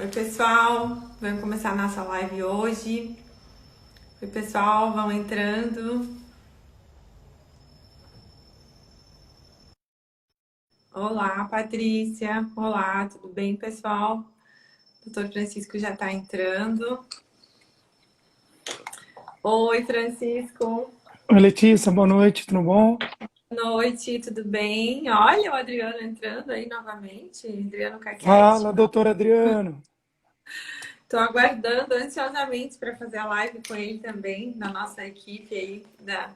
Oi, pessoal, vamos começar a nossa live hoje. Oi, pessoal, vão entrando. Olá, Patrícia. Olá, tudo bem, pessoal? O doutor Francisco já está entrando. Oi, Francisco. Oi, Letícia, boa noite, tudo bom? Boa noite, tudo bem? Olha o Adriano entrando aí novamente. Adriano Caquete. Fala, doutor Adriano. Estou aguardando ansiosamente para fazer a live com ele também, na nossa equipe aí da.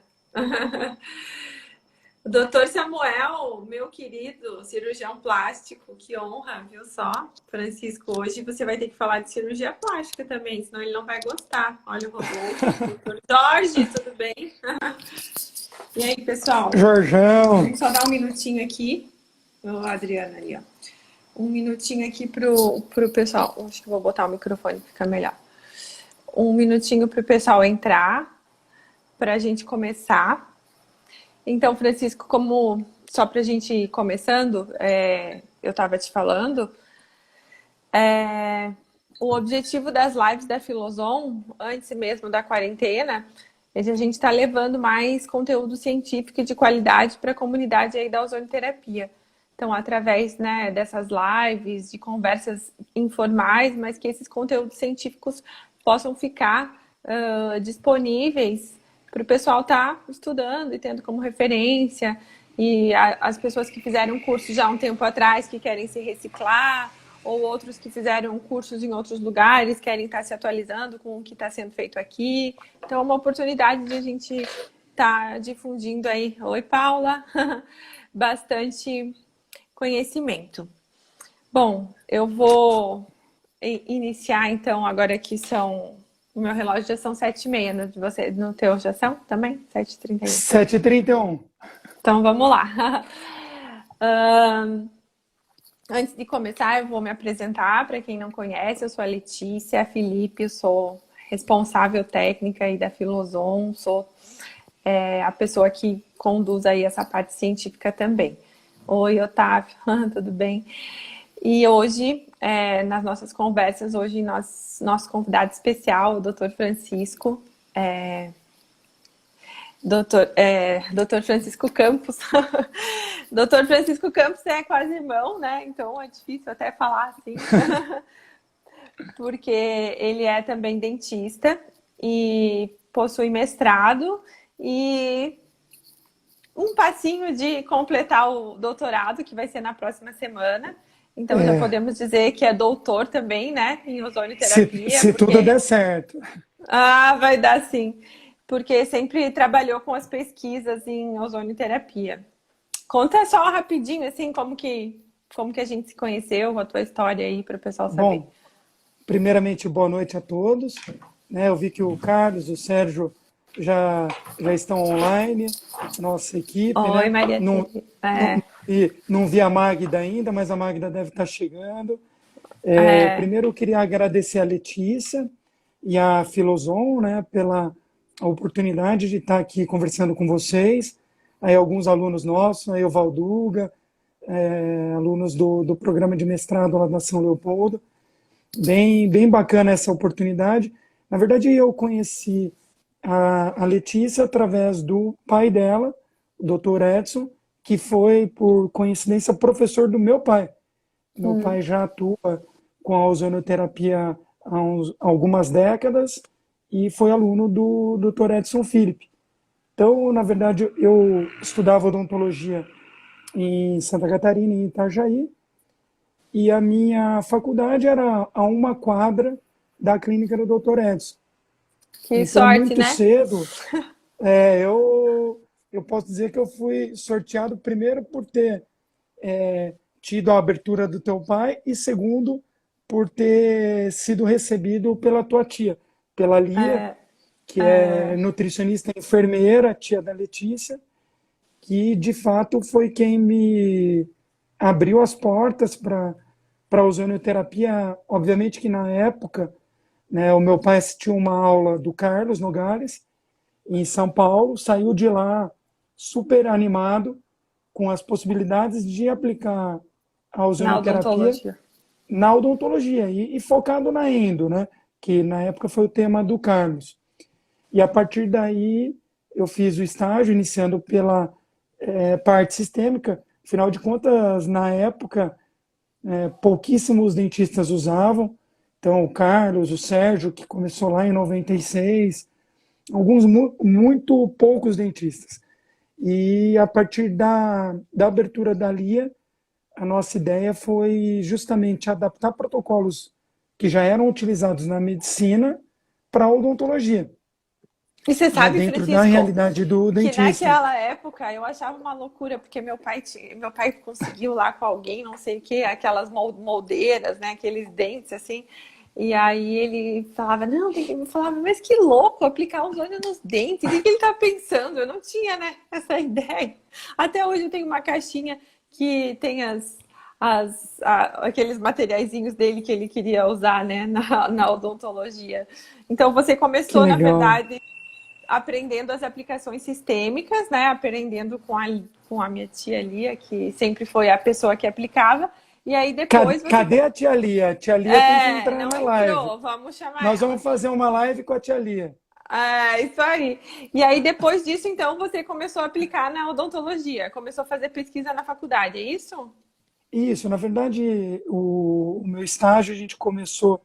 O doutor Samuel, meu querido cirurgião plástico, que honra, viu só? Francisco, hoje você vai ter que falar de cirurgia plástica também, senão ele não vai gostar. Olha o Rodolfo, doutor Jorge, tudo bem? E aí, pessoal? Jorjão. Vamos só dar um minutinho aqui. O Adriano ali, ó. Um minutinho aqui pro pessoal. Acho que vou botar o microfone, fica melhor. Um minutinho pro pessoal entrar, pra gente começar. Então, Francisco, como só para a gente ir começando, eu estava te falando, o objetivo das lives da Filozon, antes mesmo da quarentena, é que a gente está levando mais conteúdo científico e de qualidade para a comunidade aí da ozonoterapia. Então, através, né, dessas lives, de conversas informais, mas que esses conteúdos científicos possam ficar disponíveis para o pessoal estar estudando e tendo como referência. E as pessoas que fizeram curso já há um tempo atrás, que querem se reciclar, ou outros que fizeram cursos em outros lugares, querem estar se atualizando com o que está sendo feito aqui. Então, é uma oportunidade de a gente estar difundindo aí, oi Paula, bastante conhecimento. Bom, eu vou iniciar então, agora que são... O meu relógio já são 7h30, no teu já são também? 7h31. 7h31. Então, vamos lá. Antes de começar, eu vou me apresentar para quem não conhece. Eu sou a Letícia Felipe, eu sou responsável técnica aí da Filozon, sou a pessoa que conduz aí essa parte científica também. Oi, Otávio, tudo bem? E hoje, nas nossas conversas, hoje nosso convidado especial, o Dr. Francisco, Dr. Francisco Campos. Dr. Francisco Campos é quase irmão, né? Então é difícil até falar assim. Porque ele é também dentista e possui mestrado e um passinho de completar o doutorado, que vai ser na próxima semana. Então já É, podemos dizer que é doutor também, né? Em se, ozonioterapia, se tudo porque... der certo. Ah, vai dar sim. Porque sempre trabalhou com as pesquisas em ozonioterapia. Conta só rapidinho, assim, como que a gente se conheceu, a tua história aí, para o pessoal saber. Bom, primeiramente, boa noite a todos. Eu vi que o Carlos, o Sérgio já estão online, nossa equipe, Oi, né? Maria Não, Tereza. não vi a Magda ainda, mas a Magda deve estar chegando. Primeiro, eu queria agradecer a Letícia e a Filozon, né, pela oportunidade de estar aqui conversando com vocês. Aí alguns alunos nossos, aí o Valduga, alunos do programa de mestrado lá da São Leopoldo. Bem bacana essa oportunidade. Na verdade, eu conheci a Letícia através do pai dela, o Dr. Edson, que foi, por coincidência, professor do meu pai. Meu pai já atua com a ozonoterapia há algumas décadas e foi aluno do Dr. Edson Philip. Então, na verdade, eu estudava odontologia em Santa Catarina, em Itajaí, e a minha faculdade era a uma quadra da clínica do Dr. Edson. Que Então, sorte, muito né? cedo, eu posso dizer que eu fui sorteado primeiro por ter tido a abertura do teu pai e segundo por ter sido recebido pela tua tia, pela Lia, É, que é é, nutricionista e enfermeira, tia da Letícia, que de fato foi quem me abriu as portas para a ozonoterapia. Obviamente que na época, né, o meu pai assistiu uma aula do Carlos Nogales em São Paulo, saiu de lá super animado com as possibilidades de aplicar a na ozonoterapia odontologia. na odontologia e focado na endo, né? Que na época foi o tema do Carlos. E a partir daí eu fiz o estágio, iniciando pela parte sistêmica. Afinal de contas, na época, pouquíssimos dentistas usavam. Então, o Carlos, o Sérgio, que começou lá em 96, alguns muito poucos dentistas. E a partir da abertura da LIA, a nossa ideia foi justamente adaptar protocolos que já eram utilizados na medicina para a odontologia, E você né, sabe, dentro da Francisco, realidade do que dentista. naquela época eu achava uma loucura, porque meu pai conseguiu lá com alguém, não sei o que, aquelas moldeiras, né, aqueles dentes assim. E aí ele falava, não, tem que me falar, mas que louco aplicar ozônio nos dentes, o que que ele tá pensando? Eu não tinha, né, essa ideia. Até hoje eu tenho uma caixinha que tem aqueles materiaizinhos dele que ele queria usar, né, na odontologia. Então você Que começou, na legal. verdade, aprendendo as aplicações sistêmicas, né? Aprendendo com a minha tia Lia, que sempre foi a pessoa que aplicava. E aí depois você Cadê a tia Lia? A tia Lia tem que entrar não na live. entrou, vamos chamar Nós ela. vamos fazer uma live com a tia Lia. É, isso aí. E aí depois disso, então, você começou a aplicar na odontologia, começou a fazer pesquisa na faculdade, é isso? Isso, na verdade, o meu estágio a gente começou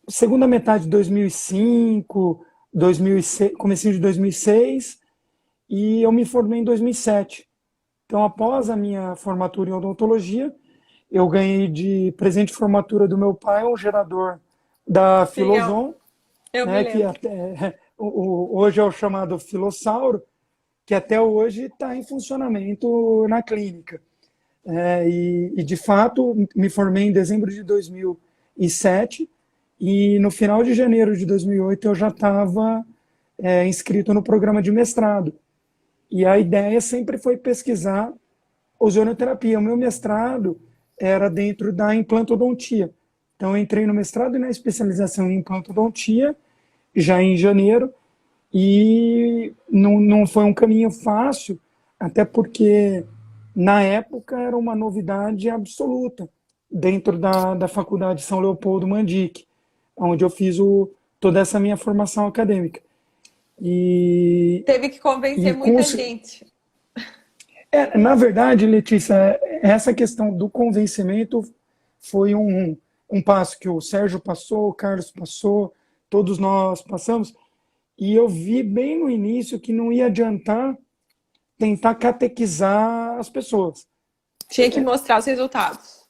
segunda metade de 2005, 2006, comecinho de 2006, e eu me formei em 2007. Então, após a minha formatura em odontologia, eu ganhei de presente de formatura do meu pai um gerador da Sim, Filoson, eu me né, que lembro. até, hoje é o chamado Filossauro, que até hoje está em funcionamento na clínica. De fato, me formei em dezembro de 2007 e no final de janeiro de 2008 eu já estava inscrito no programa de mestrado. E a ideia sempre foi pesquisar ozonioterapia. O meu mestrado era dentro da implantodontia. Então, eu entrei no mestrado e na especialização em implantodontia, já em janeiro, e não foi um caminho fácil, até porque, na época, era uma novidade absoluta dentro da Faculdade São Leopoldo Mandic, onde eu fiz toda essa minha formação acadêmica. E, Teve que convencer e com, muita gente. na verdade, Letícia, essa questão do convencimento foi um passo que o Sérgio passou, o Carlos passou, todos nós passamos, e eu vi bem no início que não ia adiantar tentar catequizar as pessoas. Tinha que mostrar os resultados.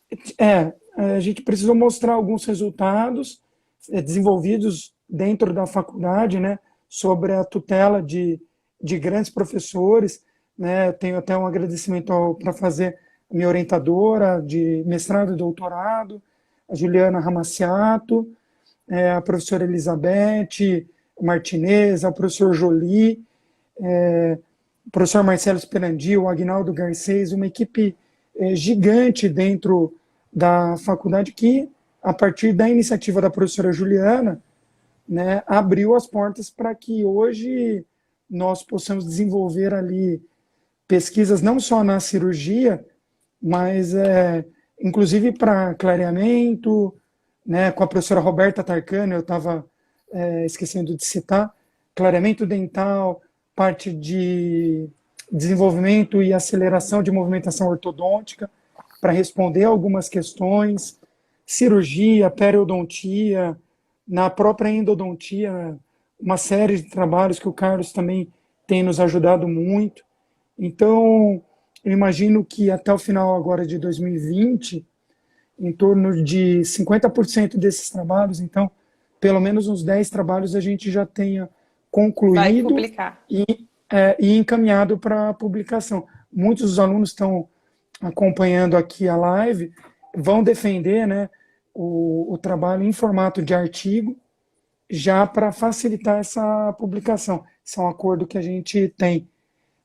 A gente precisou mostrar alguns resultados desenvolvidos dentro da faculdade, né, sobre a tutela de grandes professores, né, tenho até um agradecimento para fazer a minha orientadora de mestrado e doutorado, a Juliana Ramaciato, a professora Elizabeth Martinez, o professor Jolie, o professor Marcelo Sperandi, o Agnaldo Garcês, uma equipe gigante dentro da faculdade que, a partir da iniciativa da professora Juliana, né, abriu as portas para que hoje nós possamos desenvolver ali pesquisas não só na cirurgia, mas inclusive para clareamento, né, com a professora Roberta Tarcani, eu estava esquecendo de citar, clareamento dental, parte de desenvolvimento e aceleração de movimentação ortodôntica, para responder algumas questões, cirurgia, periodontia, na própria endodontia, uma série de trabalhos que o Carlos também tem nos ajudado muito. Então, eu imagino que até o final agora de 2020, em torno de 50% desses trabalhos, então, pelo menos uns 10 trabalhos a gente já tenha Vai concluído publicar. e encaminhado para publicação. Muitos dos alunos estão acompanhando aqui a live, vão defender, né, o trabalho em formato de artigo, já para facilitar essa publicação. Esse é um acordo que a gente tem,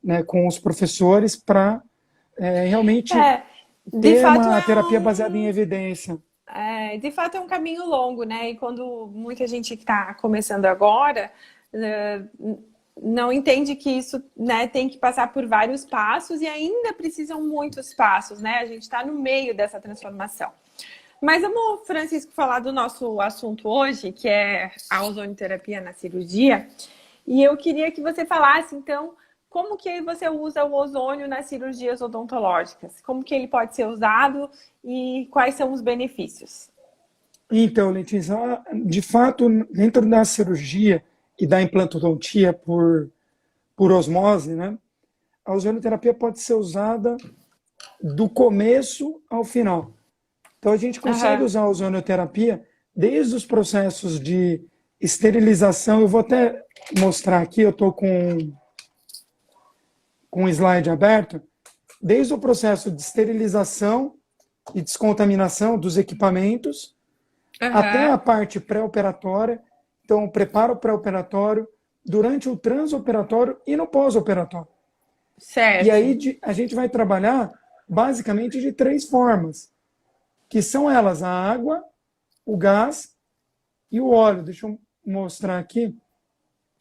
né, com os professores para realmente É, de ter fato uma é terapia baseada em um evidência. de fato é um caminho longo, né? E quando muita gente que está começando agora não entende que isso, né, tem que passar por vários passos e ainda precisam muitos passos, né? A gente está no meio dessa transformação. Mas vamos, Francisco, falar do nosso assunto hoje, que é a ozonioterapia na cirurgia. E eu queria que você falasse, então, como que você usa o ozônio nas cirurgias odontológicas? Como que ele pode ser usado e quais são os benefícios? Então, Letícia, de fato, dentro da cirurgia e da implantodontia por osmose, né, a ozonioterapia pode ser usada do começo ao final. Então, a gente consegue Aham. usar a ozonioterapia desde os processos de esterilização. Eu vou até mostrar aqui, eu estou com um slide aberto, desde o processo de esterilização e descontaminação dos equipamentos, até a Aham. parte pré-operatória. Então, o preparo pré-operatório, durante o transoperatório e no pós-operatório. E Certo. aí a gente vai trabalhar basicamente de três formas, que são elas a água, o gás e o óleo. Deixa eu mostrar aqui,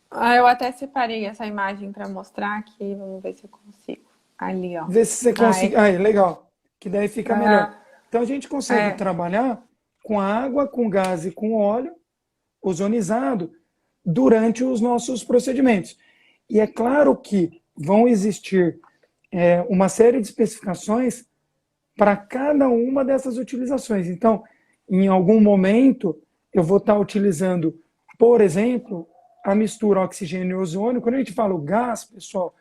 Ah, eu até separei essa imagem para mostrar aqui. Vamos ver se eu consigo. Ali, ó. ver se você Ah, consegue. Aí, legal, que daí fica melhor. Aham. Então a gente consegue É. trabalhar com a água, com gás e com óleo ozonizado durante os nossos procedimentos. E é claro que vão existir uma série de especificações para cada uma dessas utilizações. Então, em algum momento, eu vou estar utilizando, por exemplo, a mistura oxigênio e ozônio. Quando a gente fala o gás, pessoal,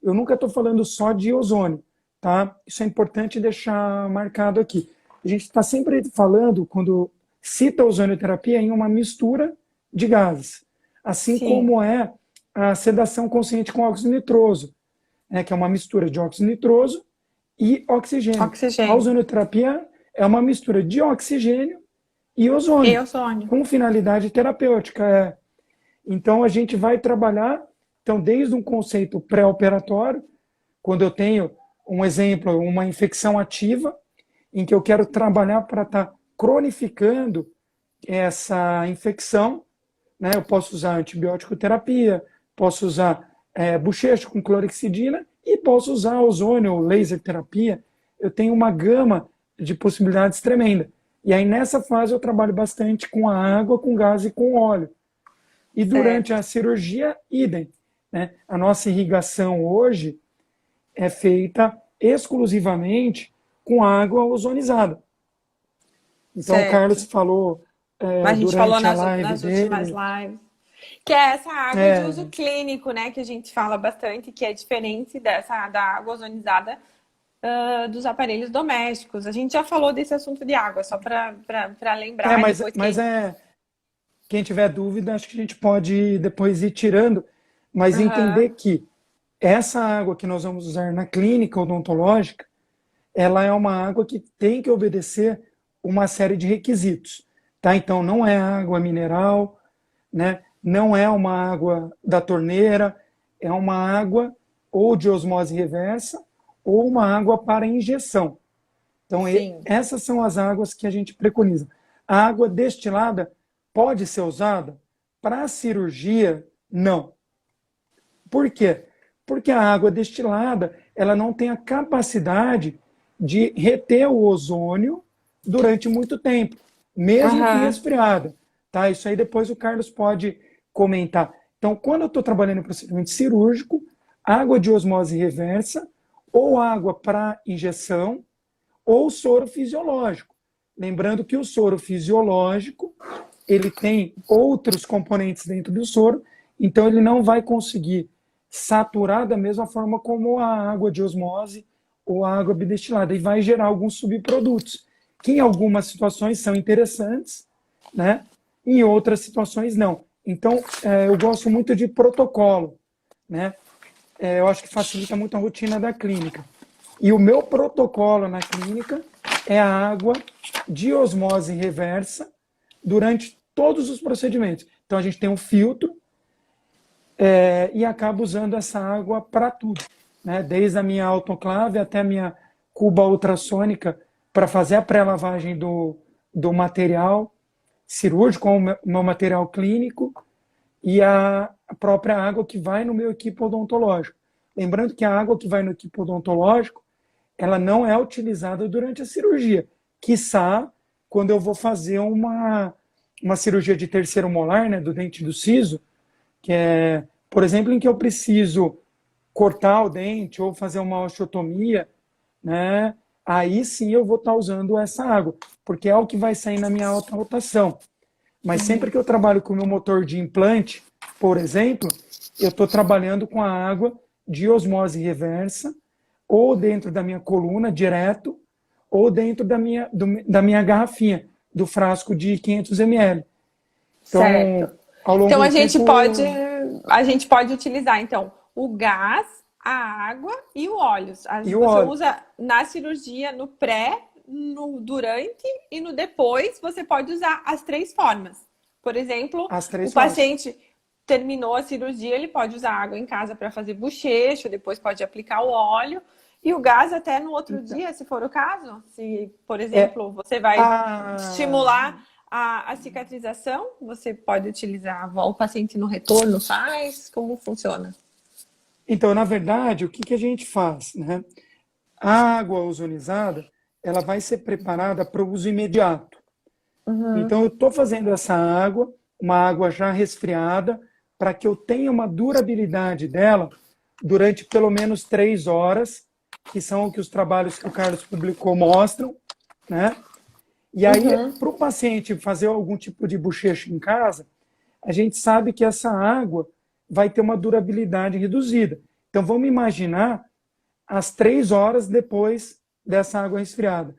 eu nunca estou falando só de ozônio, tá? Isso é importante deixar marcado aqui. A gente está sempre falando, quando cita a ozonioterapia, em uma mistura de gases, assim Sim. como é a sedação consciente com óxido nitroso, né, que é uma mistura de óxido nitroso e oxigênio. A Oxigênio. ozonioterapia é uma mistura de oxigênio e E ozônio, ozônio. com finalidade terapêutica. Então, a gente vai trabalhar, então, desde um conceito pré-operatório, quando eu tenho um exemplo, uma infecção ativa, em que eu quero trabalhar para estar cronificando essa infecção, né? Eu posso usar antibiótico terapia, posso usar bochecho com clorexidina e posso usar ozônio, laser terapia. Eu tenho uma gama de possibilidades tremenda. E aí nessa fase eu trabalho bastante com a água, com gás e com óleo. E durante Certo. a cirurgia, idem. Né? A nossa irrigação hoje é feita exclusivamente com água ozonizada. Então o Carlos Certo. falou A gente falou durante a live nas últimas dele, lives. Que é essa água de uso é, clínico, né? Que a gente fala bastante, que é diferente dessa da água ozonizada dos aparelhos domésticos. A gente já falou desse assunto de água, só para lembrar, e depois mas quem. quem tiver dúvida, acho que a gente pode depois ir tirando, mas entender Aham. que essa água que nós vamos usar na clínica odontológica, ela é uma água que tem que obedecer uma série de requisitos, tá? Então não é água mineral, né? Não é uma água da torneira, é uma água ou de osmose reversa ou uma água para injeção. Então Sim. essas são as águas que a gente preconiza. A água destilada pode ser usada para cirurgia? Não. Por quê? Porque a água destilada, ela não tem a capacidade de reter o ozônio durante muito tempo, mesmo que Aham. resfriada. Tá? Isso aí depois o Carlos pode comentar. Então, quando eu estou trabalhando em procedimento cirúrgico, água de osmose reversa, ou água para injeção, ou soro fisiológico. Lembrando que o soro fisiológico, ele tem outros componentes dentro do soro, então ele não vai conseguir saturar da mesma forma como a água de osmose ou a água bidestilada, e vai gerar alguns subprodutos, que em algumas situações são interessantes, né? Em outras situações não. Então, eu gosto muito de protocolo, né? Eu acho que facilita muito a rotina da clínica. E o meu protocolo na clínica é a água de osmose reversa durante todos os procedimentos. Então a gente tem um filtro e acaba usando essa água para tudo, né? Desde a minha autoclave até a minha cuba ultrassônica para fazer a pré-lavagem do material cirúrgico, ou o meu material clínico, e a própria água que vai no meu equipo odontológico. Lembrando que a água que vai no equipo odontológico, ela não é utilizada durante a cirurgia, quiçá quando eu vou fazer uma cirurgia de terceiro molar, né, do dente do siso, que é, por exemplo, em que eu preciso cortar o dente ou fazer uma osteotomia, né, aí sim eu vou estar usando essa água, porque é o que vai sair na minha alta rotação. Mas sempre que eu trabalho com o meu motor de implante, por exemplo, eu estou trabalhando com a água de osmose reversa, ou dentro da minha coluna, direto, ou dentro da minha garrafinha, do frasco de 500 ml. Então, Certo. ao Então longo do tempo, a gente pode utilizar então o gás, a água e o óleo. e o Você óleo, usa na cirurgia, no pré, no durante e no depois, você pode usar as três formas. Por exemplo, as o três formas. paciente terminou a cirurgia, ele pode usar água em casa para fazer bochecho, depois pode aplicar o óleo e o gás até no outro Então, dia, se for o caso. Se, por é exemplo, você vai a... estimular a cicatrização, você pode utilizar, o paciente no retorno faz, como funciona? Então, na verdade, o que que a gente faz, né? A água ozonizada, ela vai ser preparada para o uso imediato. Então, eu estou fazendo essa água, uma água já resfriada, para que eu tenha uma durabilidade dela durante pelo menos 3 horas, que são o que os trabalhos que o Carlos publicou mostram, né? E aí, para o paciente fazer algum tipo de bochecho em casa, a gente sabe que essa água vai ter uma durabilidade reduzida. Então, vamos imaginar as 3 horas depois dessa água resfriada.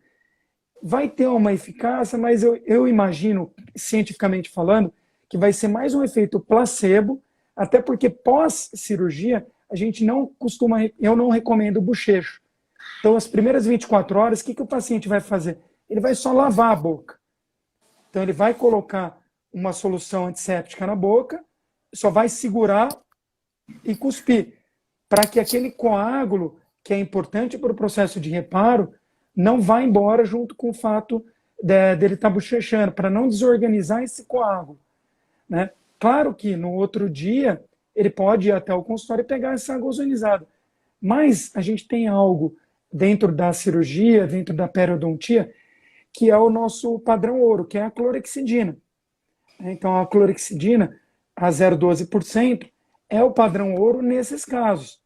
Vai ter uma eficácia, mas eu imagino, cientificamente falando, que vai ser mais um efeito placebo, até porque pós-cirurgia, a gente não costuma, eu não recomendo bochecho. Então, as primeiras 24 horas, o que o paciente vai fazer? Ele vai só lavar a boca. Então, ele vai colocar uma solução antisséptica na boca, só vai segurar e cuspir, para que aquele coágulo, que é importante para o processo de reparo, não vá embora junto com o fato dele estar bochechando, para não desorganizar esse coágulo, né? Claro que no outro dia ele pode ir até o consultório e pegar essa água ozonizada, mas a gente tem algo dentro da cirurgia, dentro da periodontia, que é o nosso padrão ouro, que é a clorexidina. Então, a clorexidina, a 0,12%, é o padrão ouro nesses casos,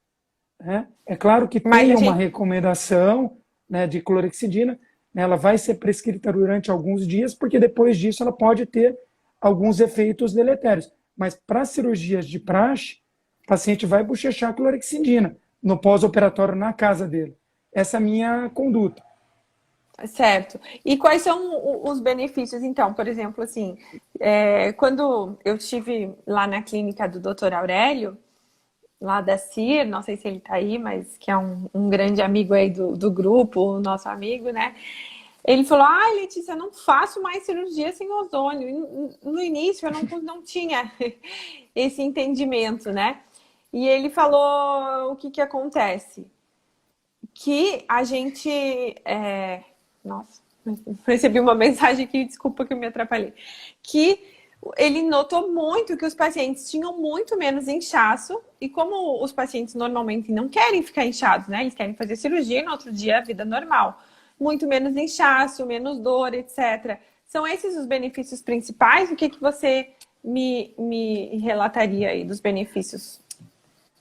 né? É claro que Mas tem a uma gente, recomendação, né, de clorexidina, né, ela vai ser prescrita durante alguns dias, porque depois disso ela pode ter alguns efeitos deletérios. Mas para cirurgias de praxe, o paciente vai bochechar clorexidina no pós-operatório na casa dele. Essa é a minha conduta. certo. E quais são os benefícios, então? Por exemplo, assim, quando eu estive lá na clínica do Dr. Aurélio, lá da CIR, não sei se ele tá aí, mas que é um grande amigo aí do grupo, o nosso amigo, né? Ele falou: ai, Letícia, eu não faço mais cirurgia sem ozônio. E no início eu não tinha esse entendimento, né? E ele falou o que que acontece? Que a gente. Nossa, recebi uma mensagem aqui, desculpa que eu me atrapalhei. Que ele notou muito que os pacientes tinham muito menos inchaço, e como os pacientes normalmente não querem ficar inchados, né? Eles querem fazer cirurgia e no outro dia a vida normal. Muito menos inchaço, menos dor, etc. São esses os benefícios principais? O que que você me relataria aí dos benefícios?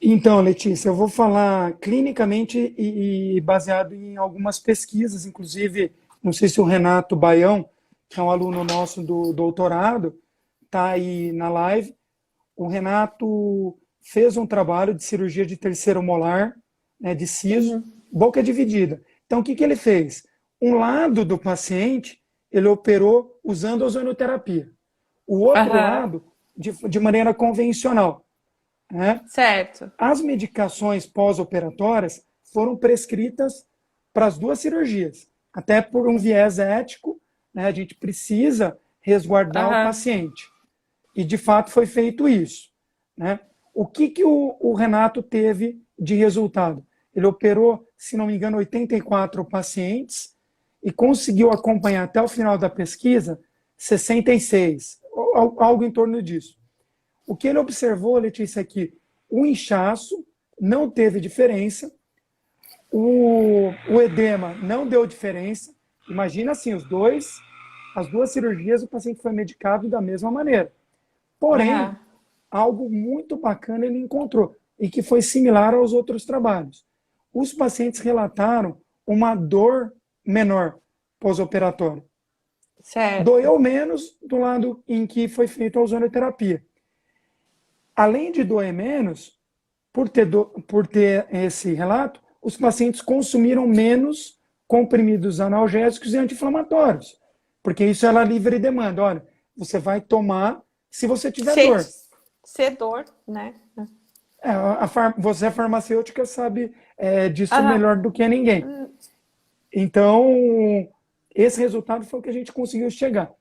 Então, Letícia, eu vou falar clinicamente e baseado em algumas pesquisas, inclusive, não sei se o Renato Baião, que é um aluno nosso do doutorado, está aí na live. O Renato fez um trabalho de cirurgia de terceiro molar, né, de siso, boca dividida. Então, o que que ele fez? Um lado do paciente, ele operou usando ozonoterapia. O outro Aham, lado, de maneira convencional, né? certo. As medicações pós-operatórias foram prescritas para as duas cirurgias, até por um viés ético, né? A gente precisa resguardar o Aham. paciente. E, de fato, foi feito isso, né? O que, que o Renato teve de resultado? Ele operou, se não me engano, 84 pacientes e conseguiu acompanhar até o final da pesquisa 66, algo em torno disso. O que ele observou, Letícia, é que o inchaço não teve diferença, o edema não deu diferença. Imagina assim, os dois As duas cirurgias o paciente foi medicado da mesma maneira. Porém, Aham. algo muito bacana ele encontrou e que foi similar aos outros trabalhos. Os pacientes relataram uma dor menor pós-operatório. Certo. Doeu menos do lado em que foi feita a ozonioterapia. Além de doer menos, por ter esse relato, os pacientes consumiram menos comprimidos analgésicos e anti-inflamatórios, porque isso ela livre demanda. Olha, você vai tomar se você tiver Ser, dor. ser dor, né? Você é farmacêutica, sabe disso Aham. melhor do que ninguém. Então, esse resultado foi o que a gente conseguiu chegar.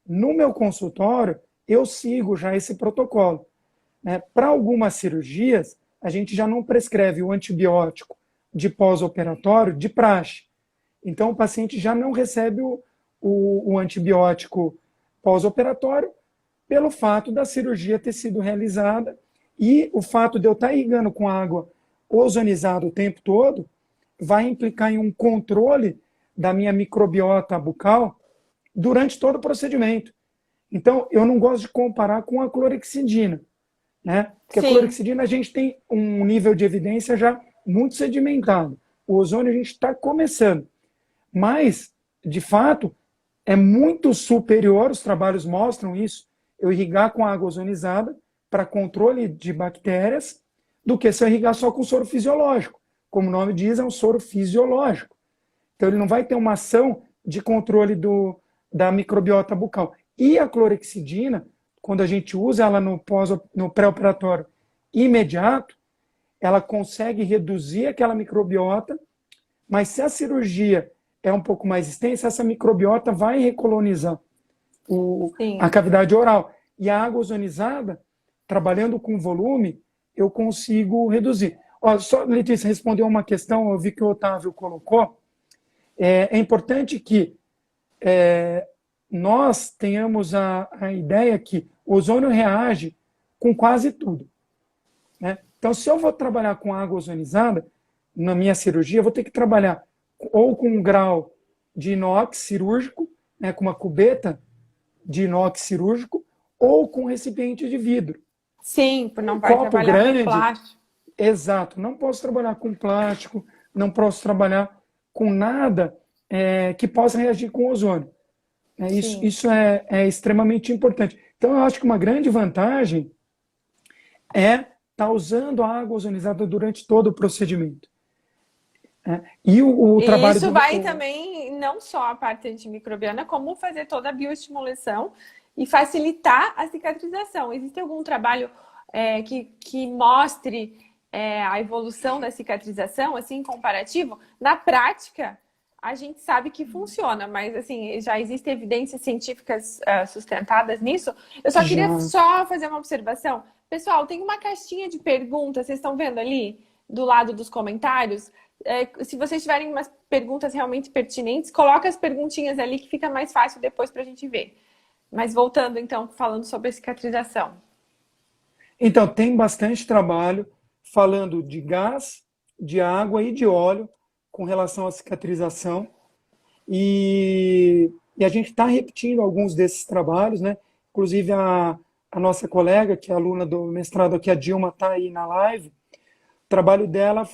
No meu consultório, eu sigo já esse protocolo, né? Para algumas cirurgias, a gente já não prescreve o antibiótico de pós-operatório de praxe. Então, o paciente já não recebe o antibiótico pós-operatório pelo fato da cirurgia ter sido realizada e o fato de eu estar irrigando com água ozonizada o tempo todo vai implicar em um controle da minha microbiota bucal durante todo o procedimento. Então, eu não gosto de comparar com a clorexidina, né? Porque a Sim. clorexidina a gente tem um nível de evidência já muito sedimentado. O ozônio a gente está começando. Mas, de fato, é muito superior, os trabalhos mostram isso, eu irrigar com água ozonizada para controle de bactérias, do que se eu irrigar só com soro fisiológico. Como o nome diz, é um soro fisiológico. Então, ele não vai ter uma ação de controle da microbiota bucal. E a clorexidina, quando a gente usa ela no pré-operatório imediato, ela consegue reduzir aquela microbiota, mas se a cirurgia é um pouco mais extensa, essa microbiota vai recolonizar a Sim. cavidade oral. E a água ozonizada, trabalhando com volume, eu consigo reduzir. Ó, só, Letícia, respondeu uma questão, eu vi que o Otávio colocou. É importante que nós tenhamos a ideia que o ozônio reage com quase tudo, né? Então, se eu vou trabalhar com água ozonizada, na minha cirurgia, eu vou ter que trabalhar ou com um grau de inox cirúrgico, né, com uma cubeta de inox cirúrgico, ou com recipiente de vidro. Sim, não Um vai copo trabalhar com grande, plástico. exato. Não posso trabalhar com plástico, não posso trabalhar com nada que possa reagir com ozônio. Isso, Sim. isso é extremamente importante. Então, eu acho que uma grande vantagem é estar usando a água ozonizada durante todo o procedimento, né? E o E trabalho isso do. vai também, não só a parte antimicrobiana, como fazer toda a bioestimulação e facilitar a cicatrização. Existe algum trabalho que mostre a evolução da cicatrização, assim, comparativo? Na prática, a gente sabe que funciona, mas assim, já existem evidências científicas sustentadas nisso. Eu só queria Já. só fazer uma observação. Pessoal, tem uma caixinha de perguntas, vocês estão vendo ali, do lado dos comentários? Se vocês tiverem umas perguntas realmente pertinentes, coloca as perguntinhas ali que fica mais fácil depois para a gente ver. Mas voltando então, falando sobre a cicatrização. Então, tem bastante trabalho falando de gás, de água e de óleo com relação à cicatrização. E a gente está repetindo alguns desses trabalhos, né? Inclusive, a nossa colega, que é aluna do mestrado aqui, a Dilma, está aí na live. O trabalho dela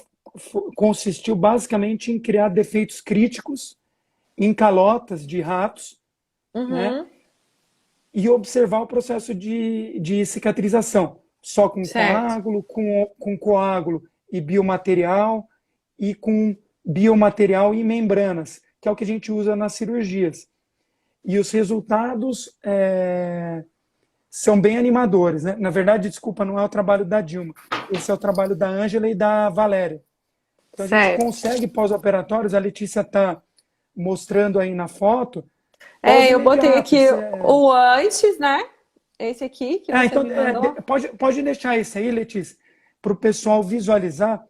consistiu basicamente em criar defeitos críticos em calotas de ratos, né? Uhum, E observar o processo de cicatrização, só certo. com coágulo e biomaterial, e com biomaterial e membranas, que é o que a gente usa nas cirurgias. E os resultados são bem animadores, né? Na verdade, desculpa, não é o trabalho da Dilma, esse é o trabalho da Ângela e da Valéria. Então a gente Certo. consegue pós-operatórios, a Letícia está mostrando aí na foto, Eu botei aqui pós-imediatos. o antes, né? Esse aqui que você Então, me mandou. pode deixar isso aí, Letícia, para o pessoal visualizar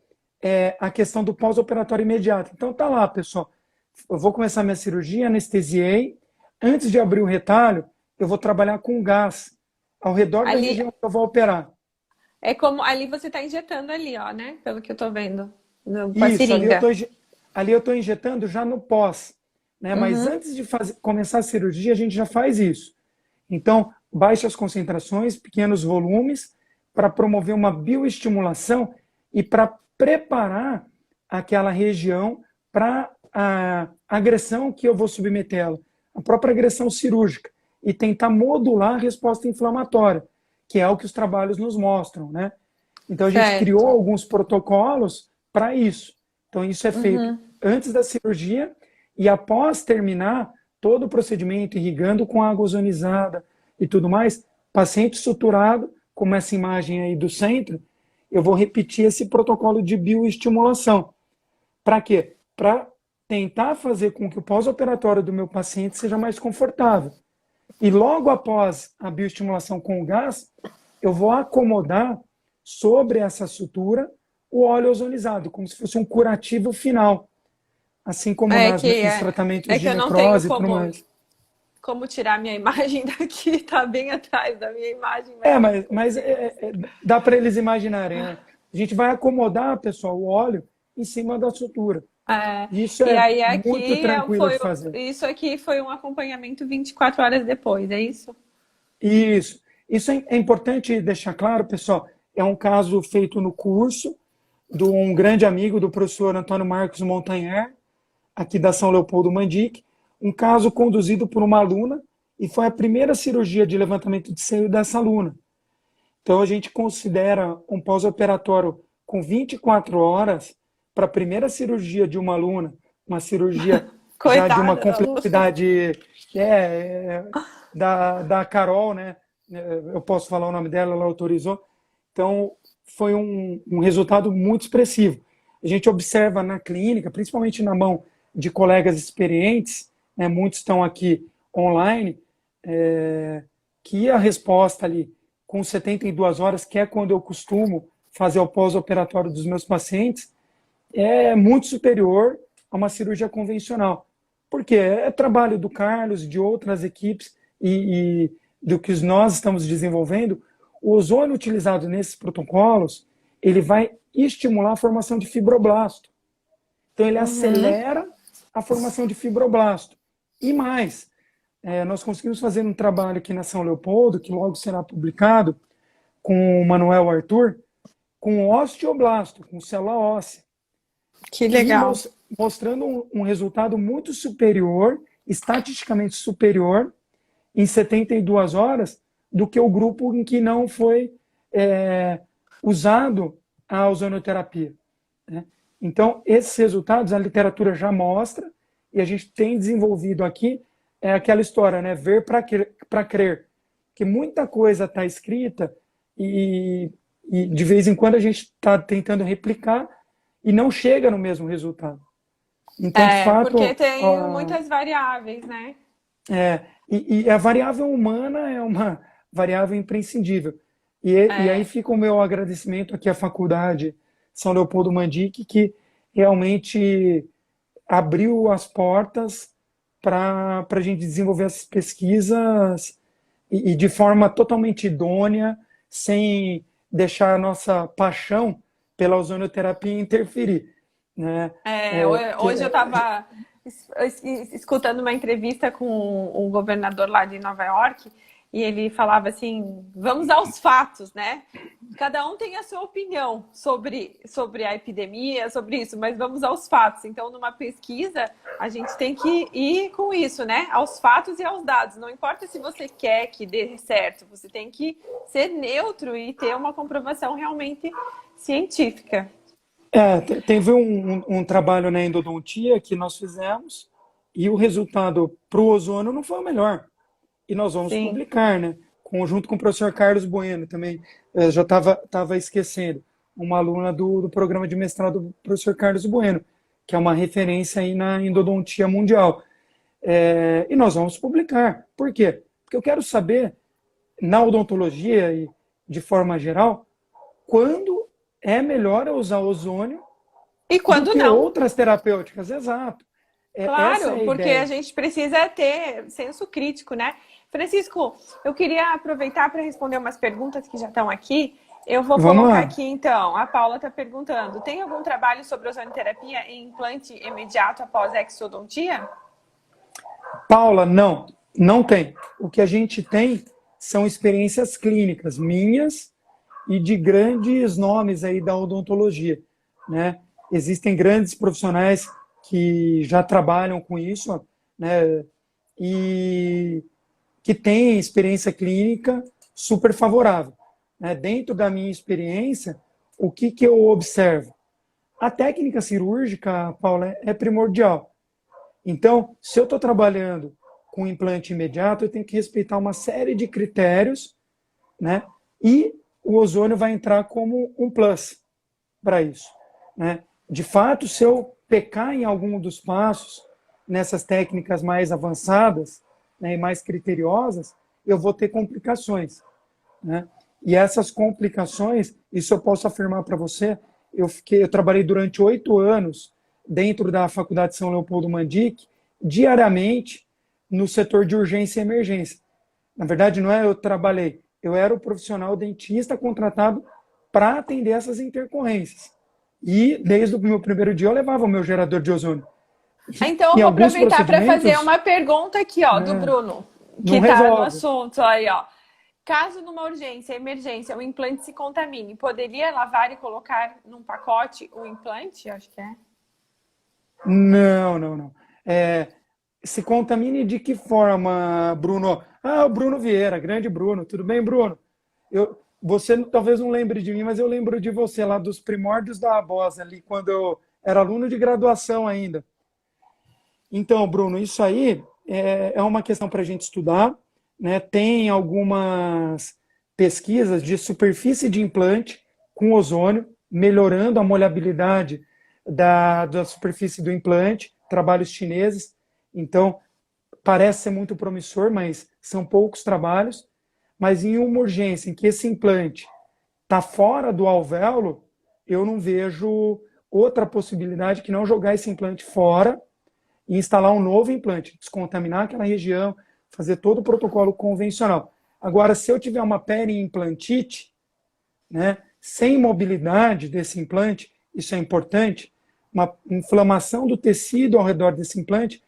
a questão do pós-operatório imediato. Então, tá lá, pessoal. Eu vou começar minha cirurgia, anestesiei. Antes de abrir o retalho, eu vou trabalhar com gás ao redor da Ali região que eu vou operar. é como ali você está injetando ali, ó, né? Pelo que eu tô vendo, com a Isso, seringa. ali eu estou injetando já no pós. né? Mas antes de começar a cirurgia, a gente já faz isso. Então, baixas concentrações, pequenos volumes, para promover uma bioestimulação e para preparar aquela região para a agressão que eu vou submeter ela, a própria agressão cirúrgica, e tentar modular a resposta inflamatória, que é o que os trabalhos nos mostram, né? Então, a gente criou alguns protocolos para isso. Então, isso é feito antes da cirurgia e após terminar todo o procedimento, irrigando com água ozonizada e tudo mais, paciente suturado, como essa imagem aí do centro, eu vou repetir esse protocolo de bioestimulação. Para quê? Para tentar fazer com que o pós-operatório do meu paciente seja mais confortável. E logo após a bioestimulação com o gás, eu vou acomodar sobre essa sutura o óleo ozonizado, como se fosse um curativo final. Assim como nos tratamentos de necrose e tudo mais. Como tirar minha imagem daqui, tá bem atrás da minha imagem. Mas dá para eles imaginarem, né? A gente vai acomodar, pessoal, o óleo em cima da sutura. Isso muito tranquilo de fazer. Isso aqui foi um acompanhamento 24 horas depois, é isso? Isso. Isso é importante deixar claro, pessoal. É um caso feito no curso de um grande amigo do professor Antônio Marcos Montanher, aqui da São Leopoldo Mandic, um caso conduzido por uma aluna e foi a primeira cirurgia de levantamento de seio dessa aluna. Então, a gente considera um pós-operatório com 24 horas para a primeira cirurgia de uma aluna, uma cirurgia já de uma complexidade da Carol, né? Eu posso falar o nome dela, ela autorizou. Então, foi um resultado muito expressivo. A gente observa na clínica, principalmente na mão de colegas experientes, né, muitos estão aqui online, que a resposta ali, com 72 horas, que é quando eu costumo fazer o pós-operatório dos meus pacientes, é muito superior a uma cirurgia convencional. Por quê? É trabalho do Carlos, de outras equipes e do que nós estamos desenvolvendo. O ozônio utilizado nesses protocolos, ele vai estimular a formação de fibroblasto. Então, ele acelera a formação de fibroblasto. E mais, nós conseguimos fazer um trabalho aqui na São Leopoldo, que logo será publicado, com o Manuel Arthur, com osteoblasto, com célula óssea. Que legal. Mostrando um resultado muito superior, estatisticamente superior, em 72 horas, do que o grupo em que não foi usado a ozonoterapia, né? Então, esses resultados a literatura já mostra e a gente tem desenvolvido aqui aquela história, né? Ver para crer. Que muita coisa está escrita e de vez em quando a gente está tentando replicar e não chega no mesmo resultado. Então, de fato... Porque tem muitas variáveis, né? E a variável humana é uma variável imprescindível. E aí fica o meu agradecimento aqui à Faculdade São Leopoldo Mandic, que realmente abriu as portas para a gente desenvolver essas pesquisas e de forma totalmente idônea, sem deixar a nossa paixão pela ozonoterapia interferir, né? Hoje eu estava escutando uma entrevista com um governador lá de Nova York e ele falava assim, vamos aos fatos, né? Cada um tem a sua opinião sobre a epidemia, sobre isso, mas vamos aos fatos. Então, numa pesquisa, a gente tem que ir com isso, né? Aos fatos e aos dados. Não importa se você quer que dê certo, você tem que ser neutro e ter uma comprovação realmente científica. Teve um trabalho na endodontia que nós fizemos e o resultado para o ozônio não foi o melhor. E nós vamos publicar, né? Junto com o professor Carlos Bueno também. Eu já estava esquecendo. Uma aluna do programa de mestrado do professor Carlos Bueno, que é uma referência aí na endodontia mundial. E nós vamos publicar. Por quê? Porque eu quero saber, na odontologia e de forma geral, quando é melhor usar ozônio e quando do que não. Outras terapêuticas. Exato. Claro, porque a gente precisa ter senso crítico, né? Francisco, eu queria aproveitar para responder umas perguntas que já estão aqui. Eu vou colocar aqui, então. A Paula está perguntando, tem algum trabalho sobre ozonoterapia em implante imediato após exodontia? Paula, não, não tem. O que a gente tem são experiências clínicas minhas e de grandes nomes aí da odontologia, né? Existem grandes profissionais que já trabalham com isso, né? E que têm experiência clínica super favorável, né? Dentro da minha experiência, o que que eu observo? A técnica cirúrgica, Paula, é primordial. Então, se eu estou trabalhando com implante imediato, eu tenho que respeitar uma série de critérios, né? E o ozônio vai entrar como um plus para isso, né? De fato, se eu pecar em algum dos passos, nessas técnicas mais avançadas, né, e mais criteriosas, eu vou ter complicações, né? E essas complicações, isso eu posso afirmar para você, eu trabalhei durante 8 anos dentro da Faculdade São Leopoldo Mandic, diariamente no setor de urgência e emergência. Na verdade, não é eu trabalhei, eu era o profissional dentista contratado para atender essas intercorrências. E desde o meu primeiro dia eu levava o meu gerador de ozônio. Então, eu Em vou alguns aproveitar para fazer procedimentos, uma pergunta aqui, ó, do né, Bruno, que não está no resolve. assunto aí, ó. Caso numa urgência, emergência, o implante se contamine, poderia lavar e colocar num pacote o implante? Acho que é. Não, não, não. É, se contamine de que forma, Bruno? Ah, o Bruno Vieira, grande Bruno. Tudo bem, Bruno? Você talvez não lembre de mim, mas eu lembro de você lá dos primórdios da Abos, ali, quando eu era aluno de graduação ainda. Então, Bruno, isso aí é uma questão para a gente estudar, né? Tem algumas pesquisas de superfície de implante com ozônio, melhorando a molhabilidade da superfície do implante, trabalhos chineses. Então, parece ser muito promissor, mas são poucos trabalhos. Mas em uma urgência em que esse implante está fora do alvéolo, eu não vejo outra possibilidade que não jogar esse implante fora e instalar um novo implante, descontaminar aquela região, fazer todo o protocolo convencional. Agora, se eu tiver uma periimplantite, né, sem mobilidade desse implante, isso é importante, uma inflamação do tecido ao redor desse implante,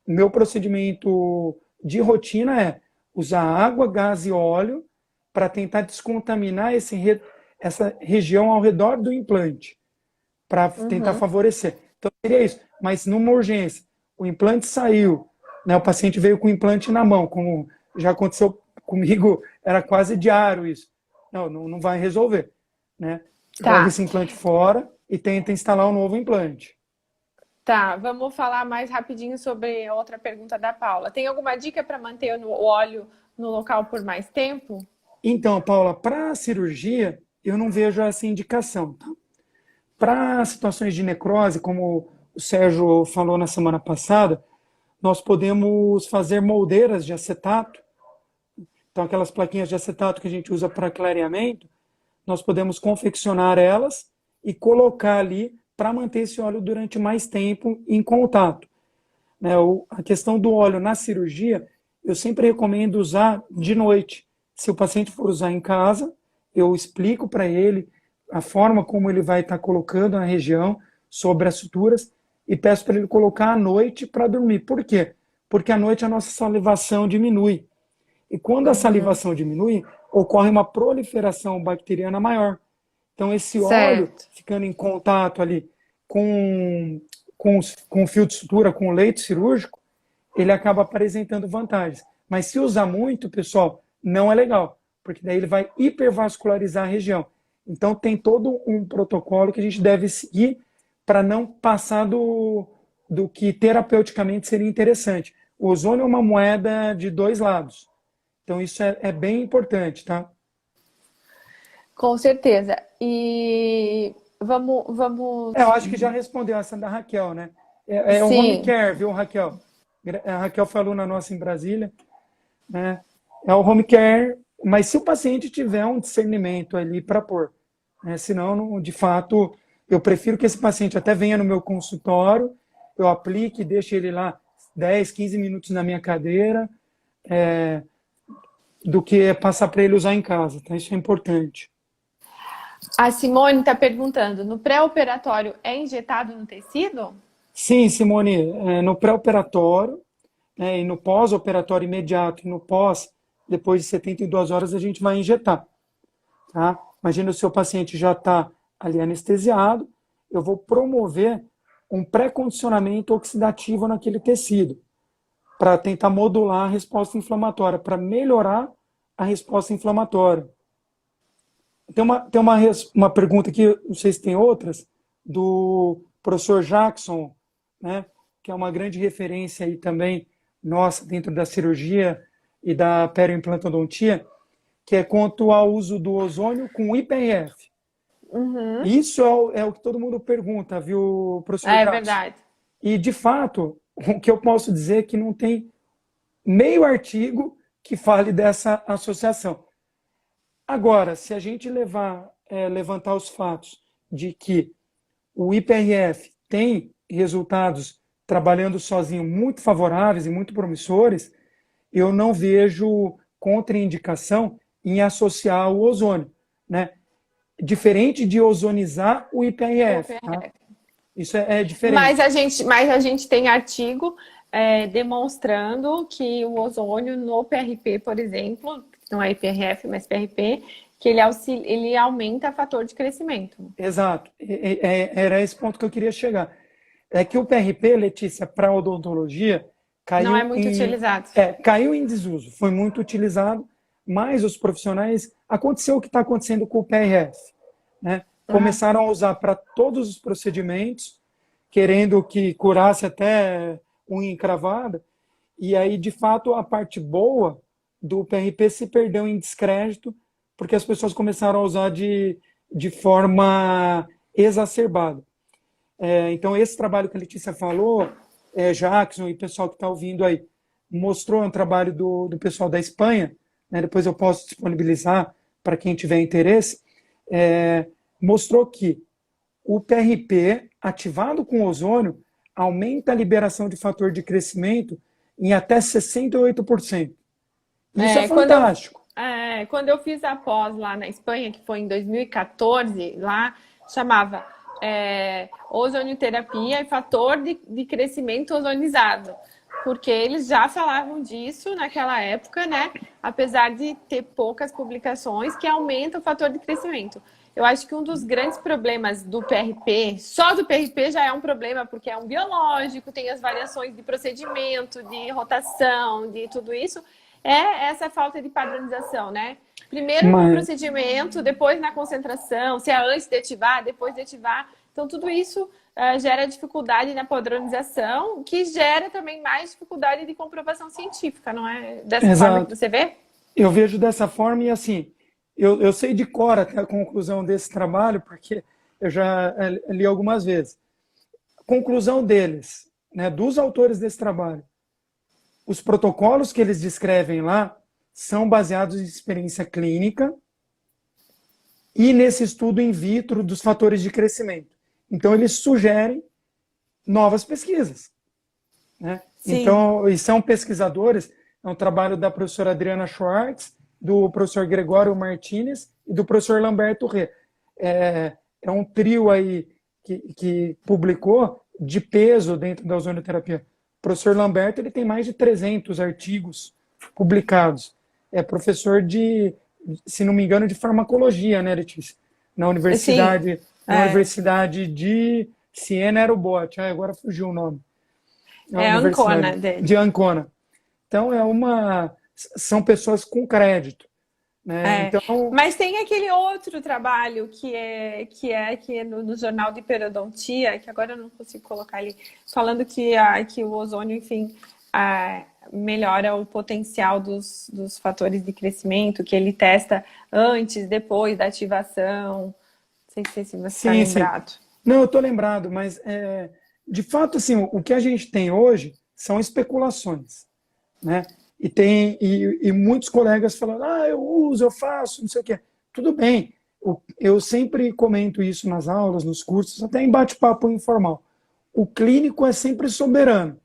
meu procedimento de rotina é usar água, gás e óleo para tentar descontaminar essa região ao redor do implante, para tentar Uhum. favorecer. Então, seria isso. Mas numa urgência, o implante saiu, né, o paciente veio com o implante na mão, como já aconteceu comigo, era quase diário isso. Não, não vai resolver. Né? Joga Tá, esse implante fora e tenta instalar um novo implante. tá. Vamos falar mais rapidinho sobre outra pergunta da Paula. Tem alguma dica para manter o óleo no local por mais tempo? Então, Paula, para a cirurgia, eu não vejo essa indicação. Tá? Para situações de necrose, como o Sérgio falou na semana passada, nós podemos fazer moldeiras de acetato. Então, aquelas plaquinhas de acetato que a gente usa para clareamento, nós podemos confeccionar elas e colocar ali para manter esse óleo durante mais tempo em contato. Né? A questão do óleo na cirurgia, eu sempre recomendo usar de noite. Se o paciente for usar em casa, eu explico para ele a forma como ele vai estar colocando na região, sobre as suturas, e peço para ele colocar à noite para dormir. Por quê? Porque à noite a nossa salivação diminui. E quando a Uhum. salivação diminui, ocorre uma proliferação bacteriana maior. Então, esse óleo Certo. ficando em contato ali com o fio de sutura, com o leito cirúrgico, ele acaba apresentando vantagens. Mas se usar muito, pessoal, não é legal, porque daí ele vai hipervascularizar a região. Então, tem todo um protocolo que a gente deve seguir para não passar do que terapeuticamente seria interessante. O ozônio é uma moeda de dois lados. Então, isso é bem importante, tá? Com certeza. E vamos. Eu acho que já respondeu essa da Raquel, né? É o home Sim, care, viu, Raquel? A Raquel foi aluna nossa em Brasília, né? É o home care, mas se o paciente tiver um discernimento ali para pôr, né? Senão, de fato, eu prefiro que esse paciente até venha no meu consultório, eu aplique, deixe ele lá 10, 15 minutos na minha cadeira, do que passar para ele usar em casa, tá? Isso é importante. a Simone está perguntando: no pré-operatório é injetado no tecido? Sim, Simone, no pré-operatório, né? E no pós-operatório imediato e no pós, depois de 72 horas, a gente vai injetar. Tá? Imagina o seu paciente já está ali anestesiado, eu vou promover um pré-condicionamento oxidativo naquele tecido, para tentar modular a resposta inflamatória, para melhorar a resposta inflamatória. Tem uma pergunta aqui, não sei se tem outras, do professor Jackson, né, que é uma grande referência aí também, nossa, dentro da cirurgia e da perioimplantodontia, que é quanto ao uso do ozônio com IPRF. Uhum. Isso é o que todo mundo pergunta, viu, professor É Jackson? verdade. E, de fato, o que eu posso dizer é que não tem meio artigo que fale dessa associação. Agora, se a gente levantar os fatos de que o IPRF tem resultados trabalhando sozinho muito favoráveis e muito promissores, eu não vejo contraindicação em associar o ozônio, né? Diferente de ozonizar o IPRF, tá? Isso é Mas diferente. a gente tem artigo demonstrando que o ozônio no PRP, por exemplo, não é IPRF, mas PRP, que ele aumenta o fator de crescimento. Exato. Era esse ponto que eu queria chegar. É que o PRP, Letícia, para odontologia, Não é caiu muito em, utilizado. caiu em desuso. Foi muito utilizado, mas os profissionais. Aconteceu o que está acontecendo com o PRF. Né? Uhum. Começaram a usar para todos os procedimentos, querendo que curasse até unha encravada, e aí, de fato, a parte boa do PRP se perdeu em descrédito, porque as pessoas começaram a usar de forma exacerbada. Então, esse trabalho que a Letícia falou, Jackson e o pessoal que está ouvindo aí, mostrou um trabalho do pessoal da Espanha, né, depois eu posso disponibilizar para quem tiver interesse, mostrou que o PRP, ativado com ozônio, aumenta a liberação de fator de crescimento em até 68%. Isso é É, quando eu, fantástico. quando eu fiz a pós lá na Espanha, que foi em 2014, lá chamava ozonioterapia e fator de crescimento ozonizado. Porque eles já falavam disso naquela época, né? Apesar de ter poucas publicações, que aumenta o fator de crescimento. Eu acho que um dos grandes problemas do PRP, só do PRP já é um problema, porque é um biológico, tem as variações de procedimento, de rotação, de tudo isso, é essa falta de padronização, né? Primeiro no Mas, procedimento, depois na concentração, se é antes de ativar, depois de ativar. Então, tudo isso gera dificuldade na padronização, que gera também mais dificuldade de comprovação científica, não é? Dessa forma que exato. você vê? Eu vejo dessa forma e assim, eu sei de cor até a conclusão desse trabalho, porque eu já li algumas vezes. Conclusão deles, né, dos autores desse trabalho, os protocolos que eles descrevem lá são baseados em experiência clínica e nesse estudo in vitro dos fatores de crescimento. Então, eles sugerem novas pesquisas. Né? Sim. Então, e são pesquisadores, é um trabalho da professora Adriana Schwartz, do professor Gregório Martinez e do professor Lamberto Rê. É um trio aí que publicou de peso dentro da ozonioterapia. O professor Lamberto ele tem mais de 300 artigos publicados. É professor se não me engano, de farmacologia, né, Letícia? Na Sim. Universidade, na É, Universidade de Siena Aerobot. Agora fugiu o nome. Na é a Universidade Ancona dele. de Ancona. Então, são pessoas com crédito. Né? É, Então, mas tem aquele outro trabalho que é no Jornal de Periodontia, que agora eu não consigo colocar ali, falando que o ozônio, enfim, melhora o potencial dos fatores de crescimento, que ele testa antes, depois da ativação. Não sei se você está sim, sim. lembrado. Não, eu estou lembrado, mas de fato, assim, o que a gente tem hoje são especulações, né? E muitos colegas falando, eu uso, eu faço, não sei o quê. Tudo bem, eu sempre comento isso nas aulas, nos cursos, até em bate-papo informal. O clínico é sempre soberano.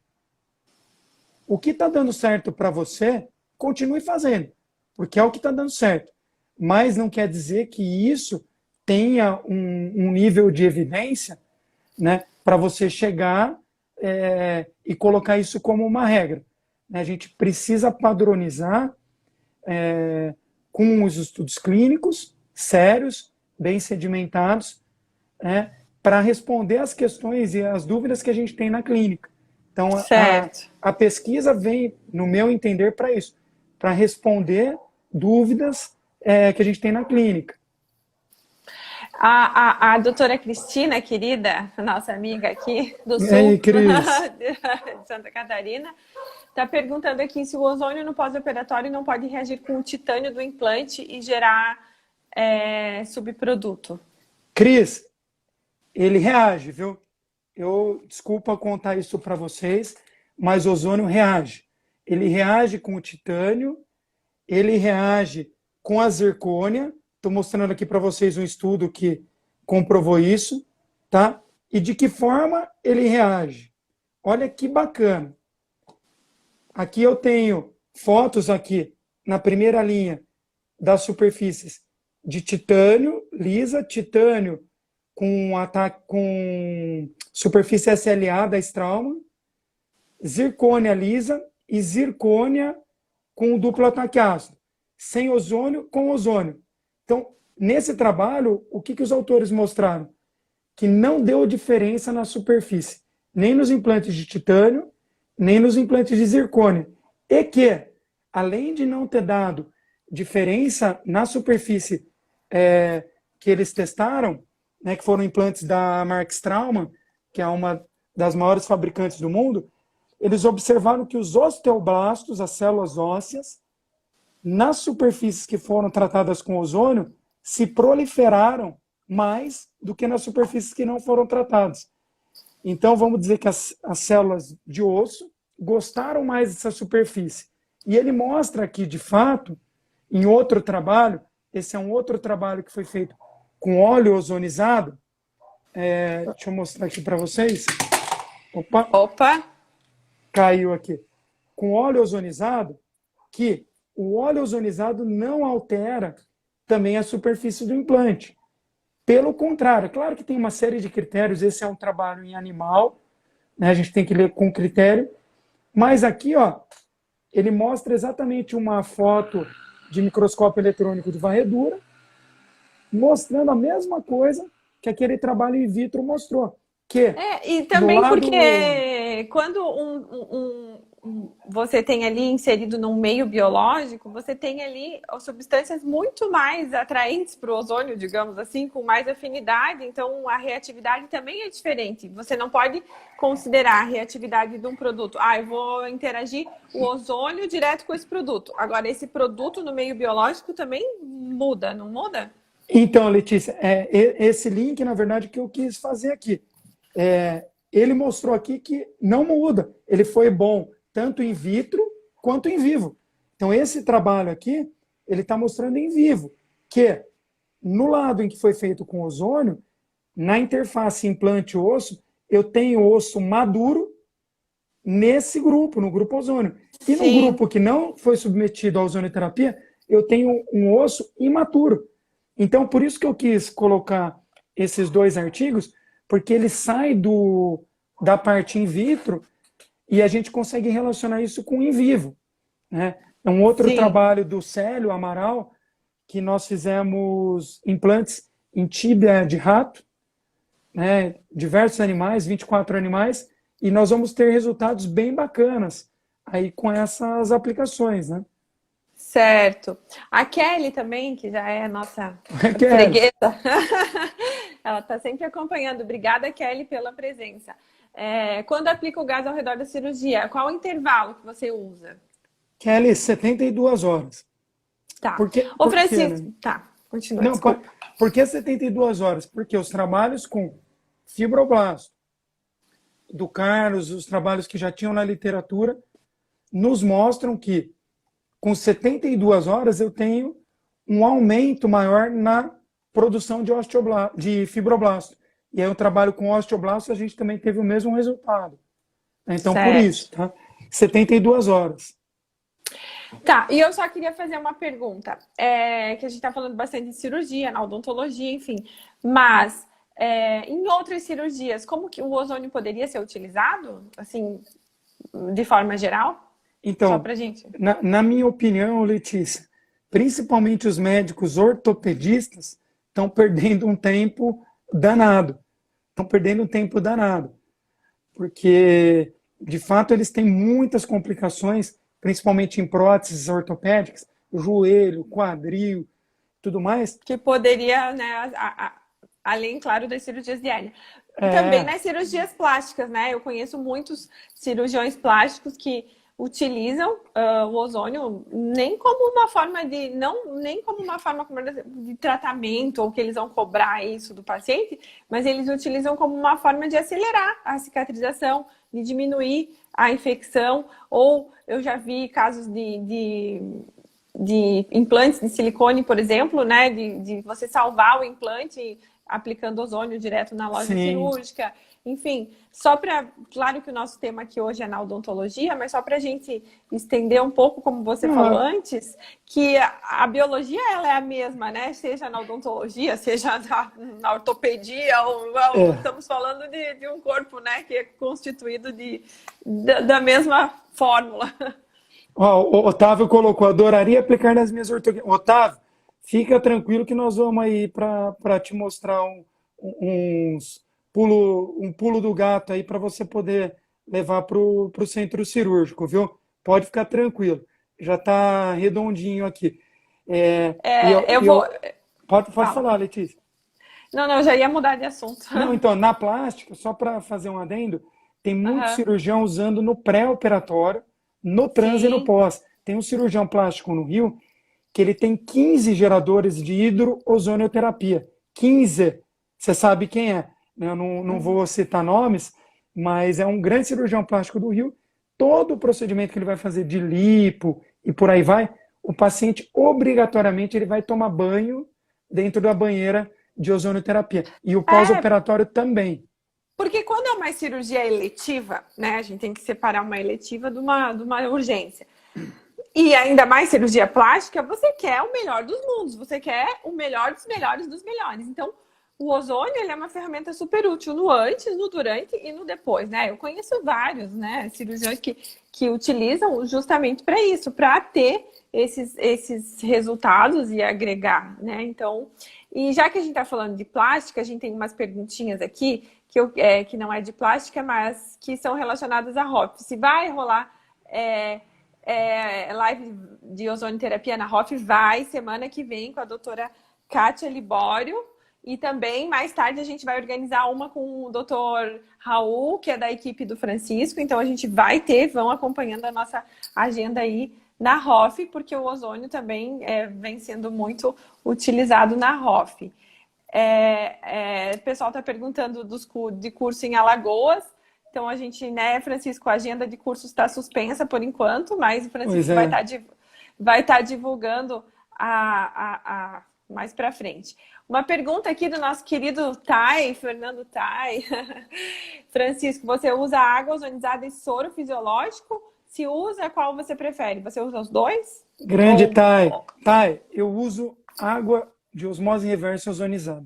O que está dando certo para você, continue fazendo, porque é o que está dando certo. Mas não quer dizer que isso tenha um nível de evidência, né, para você chegar e colocar isso como uma regra. né? A gente precisa padronizar com os estudos clínicos sérios, bem sedimentados, né, para responder as questões e as dúvidas que a gente tem na clínica. Então, Certo. a pesquisa vem, no meu entender, para isso, para responder dúvidas que a gente tem na clínica. A doutora Cristina, querida, nossa amiga aqui do E sul aí, Cris? de Santa Catarina, está perguntando aqui se o ozônio no pós-operatório não pode reagir com o titânio do implante e gerar subproduto. Cris, ele reage, viu? Desculpa contar isso para vocês, mas o ozônio reage. Ele reage com o titânio, ele reage com a zircônia. Estou mostrando aqui para vocês um estudo que comprovou isso, tá? E de que forma ele reage? Olha que bacana. Aqui eu tenho fotos aqui na primeira linha das superfícies de titânio lisa, titânio com superfície SLA da Straumann, zircônia lisa e zircônia com duplo ataque ácido, sem ozônio, com ozônio. Então, nesse trabalho, o que os autores mostraram? Que não deu diferença na superfície, nem nos implantes de titânio, nem nos implantes de zircônia. E que, além de não ter dado diferença na superfície que eles testaram, né, que foram implantes da marca Straumann, que é uma das maiores fabricantes do mundo, eles observaram que os osteoblastos, as células ósseas, nas superfícies que foram tratadas com ozônio, se proliferaram mais do que nas superfícies que não foram tratadas. Então, vamos dizer que as células de osso gostaram mais dessa superfície. E ele mostra aqui, de fato, em outro trabalho, esse é um outro trabalho que foi feito com óleo ozonizado. Deixa eu mostrar aqui para vocês. Opa! Caiu aqui. Com óleo ozonizado, que o óleo ozonizado não altera também a superfície do implante. Pelo contrário, é claro que tem uma série de critérios, esse é um trabalho em animal, né, a gente tem que ler com critério, mas aqui, ó, ele mostra exatamente uma foto de microscópio eletrônico de varredura, mostrando a mesma coisa que aquele trabalho in vitro mostrou. E também porque quando você tem ali inserido num meio biológico, você tem ali substâncias muito mais atraentes para o ozônio, digamos assim, com mais afinidade, então a reatividade também é diferente. Você não pode considerar a reatividade de um produto. Eu vou interagir o ozônio direto com esse produto. Agora, esse produto no meio biológico também muda, não muda? Então, Letícia, esse link, na verdade, que eu quis fazer aqui. Ele mostrou aqui que não muda. Ele foi bom tanto in vitro quanto em vivo. Então, esse trabalho aqui, ele está mostrando em vivo que, no lado em que foi feito com ozônio, na interface implante-osso, eu tenho osso maduro nesse grupo, no grupo ozônio. E no grupo que não foi submetido à ozonioterapia, eu tenho um osso imaturo. Então, por isso que eu quis colocar esses dois artigos, porque ele sai da parte in vitro e a gente consegue relacionar isso com in vivo, né? É um outro trabalho do Célio Amaral, que nós fizemos implantes em tíbia de rato, né? Diversos animais, 24 animais, e nós vamos ter resultados bem bacanas aí com essas aplicações, né? Certo. A Kelly também, que já é a nossa freguesa, ela está sempre acompanhando. Obrigada, Kelly, pela presença. Quando aplica o gás ao redor da cirurgia, qual o intervalo que você usa? Kelly, 72 horas. Tá. Ô, Francisco, tá, continua. Não, por que 72 horas? Porque os trabalhos com fibroblasto, do Carlos, os trabalhos que já tinham na literatura, nos mostram que com 72 horas eu tenho um aumento maior na produção de fibroblasto. E aí eu trabalho com osteoblasto, a gente também teve o mesmo resultado. Então, por isso, tá? 72 horas. Tá, e eu só queria fazer uma pergunta. Que a gente tá falando bastante de cirurgia, na odontologia, enfim. Mas, em outras cirurgias, como que o ozônio poderia ser utilizado? Assim, de forma geral? Só Então, pra gente. na minha opinião, Letícia, principalmente os médicos ortopedistas estão perdendo um tempo danado. Estão perdendo um tempo danado. Porque, de fato, eles têm muitas complicações, principalmente em próteses ortopédicas, joelho, quadril, tudo mais. Que poderia, né, além, claro, das cirurgias de hérnia. Também É, nas cirurgias plásticas, né? Eu conheço muitos cirurgiões plásticos que utilizam o ozônio nem como uma forma de, não, nem como uma forma de tratamento ou que eles vão cobrar isso do paciente, mas eles utilizam como uma forma de acelerar a cicatrização, de diminuir a infecção, ou eu já vi casos de implantes de silicone, por exemplo, né? De você salvar o implante aplicando ozônio direto na loja sim. cirúrgica. Enfim, só para... Claro que o nosso tema aqui hoje é na odontologia, mas só para a gente estender um pouco, como você falou Ah, antes, que a biologia ela é a mesma, né? Seja na odontologia, seja na ortopedia, ou é. estamos falando de um corpo, né? Que é constituído da mesma fórmula. Ó, o Otávio colocou, adoraria aplicar nas minhas ortognáticas. Otávio, fica tranquilo que nós vamos aí para te mostrar um pulo do gato aí para você poder levar para o centro cirúrgico, viu? Pode ficar tranquilo. Já está redondinho aqui. É, Eu vou... pode Fala. falar, Letícia. Não, eu já ia mudar de assunto. Não, então, na plástica, só para fazer um adendo, tem muito Aham. cirurgião usando no pré-operatório, no trans e no Sim. pós. Tem um cirurgião plástico no Rio que ele tem 15 geradores de hidroozonioterapia. 15. Você sabe quem é, né? Eu não vou citar nomes, mas é um grande cirurgião plástico do Rio. Todo o procedimento que ele vai fazer de lipo e por aí vai, o paciente obrigatoriamente ele vai tomar banho dentro da banheira de ozonioterapia. E o É, pós-operatório também. porque quando é uma cirurgia eletiva, né, a gente tem que separar uma eletiva de uma urgência. E ainda mais cirurgia plástica, você quer o melhor dos mundos, você quer o melhor dos melhores dos melhores. Então, o ozônio ele é uma ferramenta super útil no antes, no durante e no depois, né? Eu conheço vários, né, cirurgiões que utilizam justamente para isso, para ter esses resultados e agregar, né? Então, e já que a gente está falando de plástica, a gente tem umas perguntinhas aqui que não é de plástica, mas que são relacionadas à ROF. Se vai rolar é, live de ozonioterapia na ROF, vai semana que vem com a doutora Kátia Libório. E também, mais tarde, a gente vai organizar uma com o doutor Raul, que é da equipe do Francisco. Então, a gente vão acompanhando a nossa agenda aí na ROF, porque o ozônio também vem sendo muito utilizado na ROF. O pessoal está perguntando de curso em Alagoas. Então, a gente, né, Francisco, a agenda de cursos está suspensa por enquanto, mas o Pois Francisco é. vai estar divulgando mais para frente. Uma pergunta aqui do nosso querido Tai, Fernando Tai. Francisco, você usa água ozonizada e soro fisiológico? Se usa, qual você prefere? Você usa os dois? Grande Ou... Tai. Tai, eu uso água de osmose reversa ozonizada.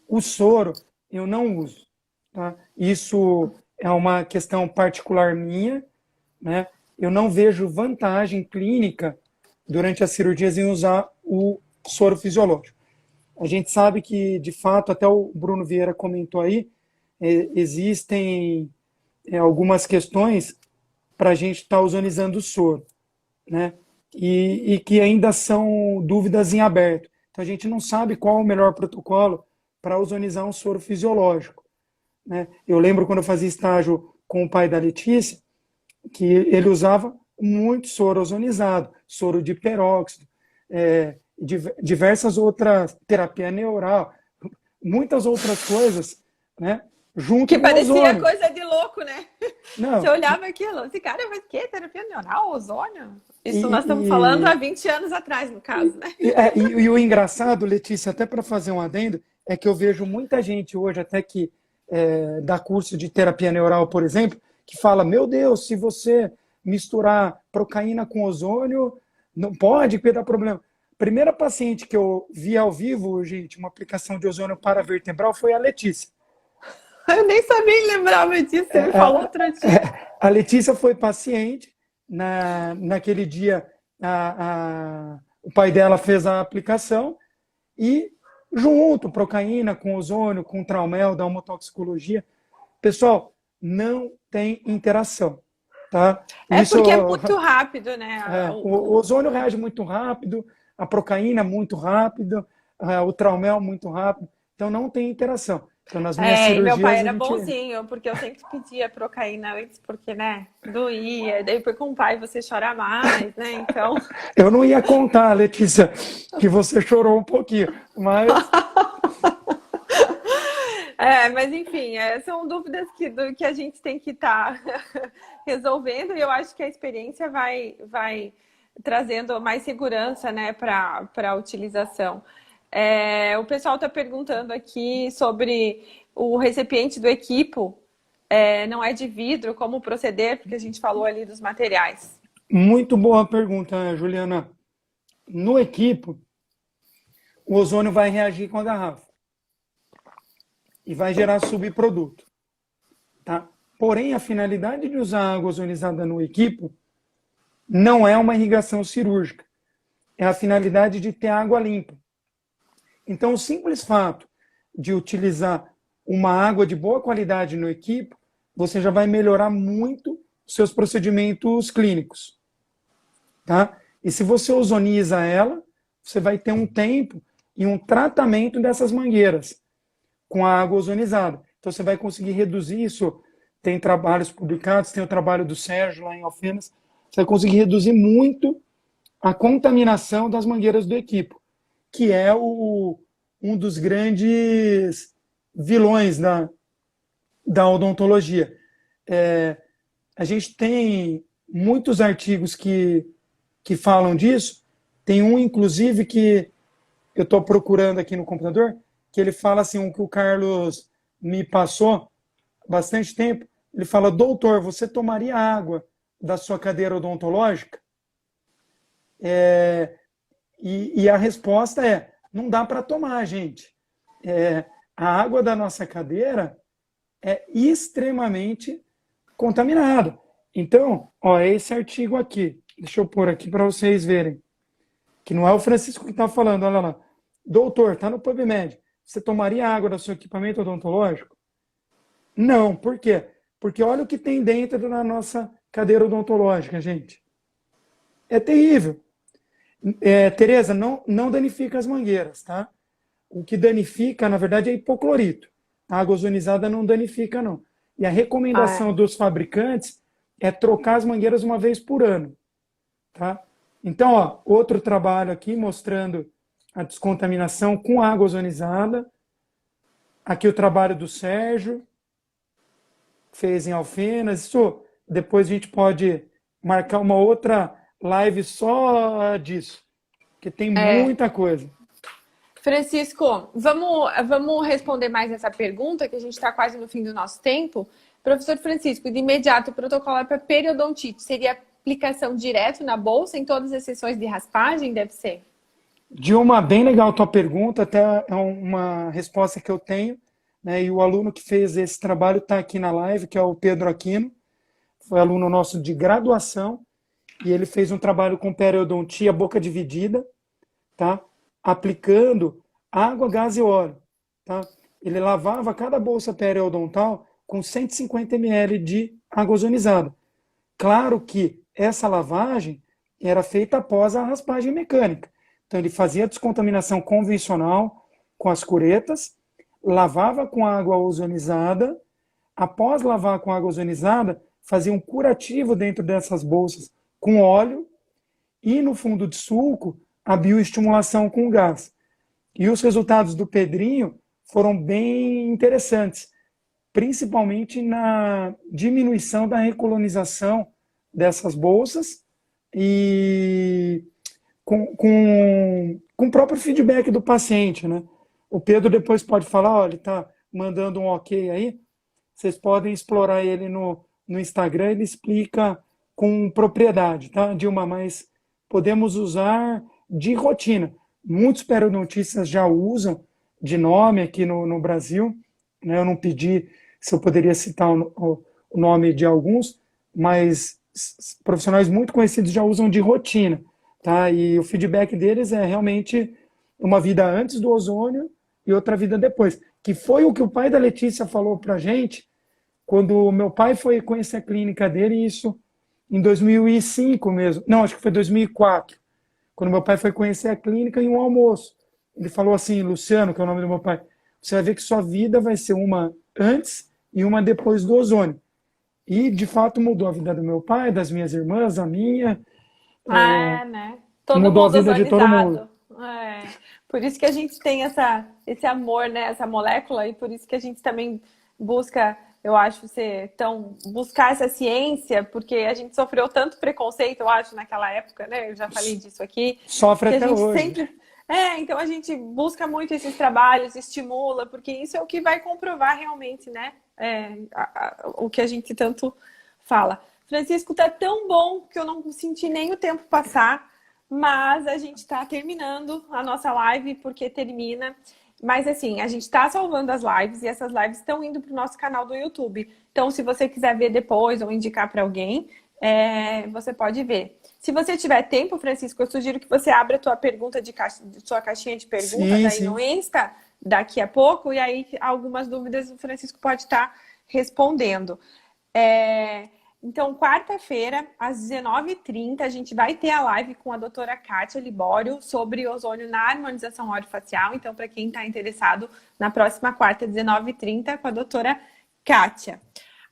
O soro eu não uso. Tá? Isso é uma questão particular minha, né? Eu não vejo vantagem clínica durante as cirurgias em usar o soro fisiológico. A gente sabe que, de fato, até o Bruno Vieira comentou aí, existem algumas questões para a gente estar ozonizando o soro, né? E que ainda são dúvidas em aberto. Então, a gente não sabe qual o melhor protocolo para ozonizar um soro fisiológico, né? Eu lembro quando eu fazia estágio com o pai da Letícia, que ele usava muito soro ozonizado, soro de peróxido, diversas outras, terapia neural, muitas outras coisas, né? Junto Que com o parecia ozônio. coisa de louco, né? Você Não, olhava aquilo, esse cara, mas que terapia neural, ozônio? Isso nós estamos falando há e, 20 anos atrás, no caso, né? e o engraçado, Letícia, até para fazer um adendo, é que eu vejo muita gente hoje, até que dá curso de terapia neural, por exemplo, que fala, meu Deus, se você misturar procaína com ozônio, não pode, porque dá problema. Primeira paciente que eu vi ao vivo, gente, uma aplicação de ozônio paravertebral foi a Letícia. Eu nem sabia lembrava disso, você me falou outro dia. A Letícia foi paciente, naquele dia, o pai dela fez a aplicação e junto, procaína com ozônio, com traumel, da homotoxicologia. Pessoal, não tem interação, tá? É Isso, porque é muito rápido, né? o ozônio reage muito rápido, a procaína muito rápido, o traumel muito rápido, então não tem interação. Então, nas minhas E meu pai cirurgias, a era gente... bonzinho, porque eu sempre pedia procaína antes, porque, né, doía. Daí, com o pai, você chora mais, né? Então, Eu não ia contar, Letícia, que você chorou um pouquinho, mas mas enfim, são dúvidas que a gente tem que estar resolvendo, e eu acho que a experiência vai trazendo mais segurança, né, para a utilização. O pessoal está perguntando aqui sobre o recipiente do equipo, não é de vidro, como proceder, porque a gente falou ali dos materiais. muito boa pergunta, Juliana. No equipo, o ozônio vai reagir com a garrafa e vai gerar subproduto, tá? Porém, a finalidade de usar água ozonizada no equipo não é uma irrigação cirúrgica, é a finalidade de ter água limpa. Então, o simples fato de utilizar uma água de boa qualidade no equipo, você já vai melhorar muito os seus procedimentos clínicos, tá? E se você ozoniza ela, você vai ter um tempo e um tratamento dessas mangueiras com a água ozonizada. Então, você vai conseguir reduzir isso. Tem trabalhos publicados, tem o trabalho do Sérgio lá em Alfenas. Você vai conseguir reduzir muito a contaminação das mangueiras do equipo, que é um dos grandes vilões da odontologia. A gente tem muitos artigos que falam disso. Tem um, inclusive, que eu estou procurando aqui no computador, que ele fala assim, um que o Carlos me passou há bastante tempo. Ele fala: doutor, você tomaria água da sua cadeira odontológica? E a resposta é: não dá para tomar, gente. A água da nossa cadeira é extremamente contaminada. Então, é esse artigo aqui. Deixa eu pôr aqui para vocês verem. Que não é o Francisco que está falando, olha lá. Doutor, está no PubMed. Você tomaria água do seu equipamento odontológico? Não. Por quê? Porque olha o que tem dentro da nossa cadeira odontológica, gente. É terrível. Tereza, não danifica as mangueiras, tá? O que danifica, na verdade, é hipoclorito. A água ozonizada não danifica, não. E a recomendação dos fabricantes é trocar as mangueiras uma vez por ano, tá? Então, outro trabalho aqui mostrando a descontaminação com água ozonizada. Aqui o trabalho do Sérgio, fez em Alfenas. Isso, depois a gente pode marcar uma outra live só disso, porque tem muita coisa. Francisco, vamos responder mais essa pergunta, que a gente está quase no fim do nosso tempo. Professor Francisco, de imediato, o protocolo para periodontite seria aplicação direto na bolsa em todas as sessões de raspagem? Deve ser? Dilma, bem legal a tua pergunta, até é uma resposta que eu tenho, né? E o aluno que fez esse trabalho está aqui na live, que é o Pedro Aquino, foi aluno nosso de graduação, e ele fez um trabalho com periodontia, boca dividida, tá? Aplicando água, gás e óleo, tá? Ele lavava cada bolsa periodontal com 150 ml de água ozonizada. Claro que essa lavagem era feita após a raspagem mecânica. Então, ele fazia a descontaminação convencional com as curetas, lavava com água ozonizada. Após lavar com água ozonizada, fazia um curativo dentro dessas bolsas com óleo e, no fundo de sulco, a bioestimulação com gás. E os resultados do Pedrinho foram bem interessantes, principalmente na diminuição da recolonização dessas bolsas e com o próprio feedback do paciente, né? O Pedro depois pode falar, olha, ele está mandando um ok aí, vocês podem explorar ele no Instagram, ele explica com propriedade, tá, Dilma? Mas podemos usar de rotina. Muitos periodontistas já usam de nome aqui no Brasil, né? Eu não pedi se eu poderia citar o nome de alguns, mas profissionais muito conhecidos já usam de rotina, tá? E o feedback deles é realmente uma vida antes do ozônio e outra vida depois. Que foi o que o pai da Letícia falou pra gente quando meu pai foi conhecer a clínica dele, isso em 2005 mesmo. Não, acho que foi 2004. Quando meu pai foi conhecer a clínica em um almoço. Ele falou assim, Luciano, que é o nome do meu pai, você vai ver que sua vida vai ser uma antes e uma depois do ozônio. E, de fato, mudou a vida do meu pai, das minhas irmãs, a minha. Né? Todo Mudou a mundo vida de todo mundo. ozonizado. Por isso que a gente tem esse amor, né? Essa molécula, e por isso que a gente também busca, eu acho, buscar essa ciência, porque a gente sofreu tanto preconceito, eu acho, naquela época, né? Eu já falei disso aqui. Sofre Que até a gente hoje. sempre. Então a gente busca muito esses trabalhos, estimula, porque isso é o que vai comprovar realmente, né? O que a gente tanto fala. Francisco, tá tão bom que eu não senti nem o tempo passar, mas a gente está terminando a nossa live, porque termina. Mas assim, a gente está salvando as lives e essas lives estão indo para o nosso canal do YouTube. Então, se você quiser ver depois ou indicar para alguém, você pode ver. Se você tiver tempo, Francisco, eu sugiro que você abra a tua pergunta sua caixinha de perguntas aí no Insta daqui a pouco, e aí algumas dúvidas o Francisco pode estar respondendo. Então, quarta-feira, às 19h30, a gente vai ter a live com a doutora Kátia Libório sobre ozônio na harmonização orofacial. Então, para quem está interessado, na próxima quarta, 19h30, com a doutora Kátia.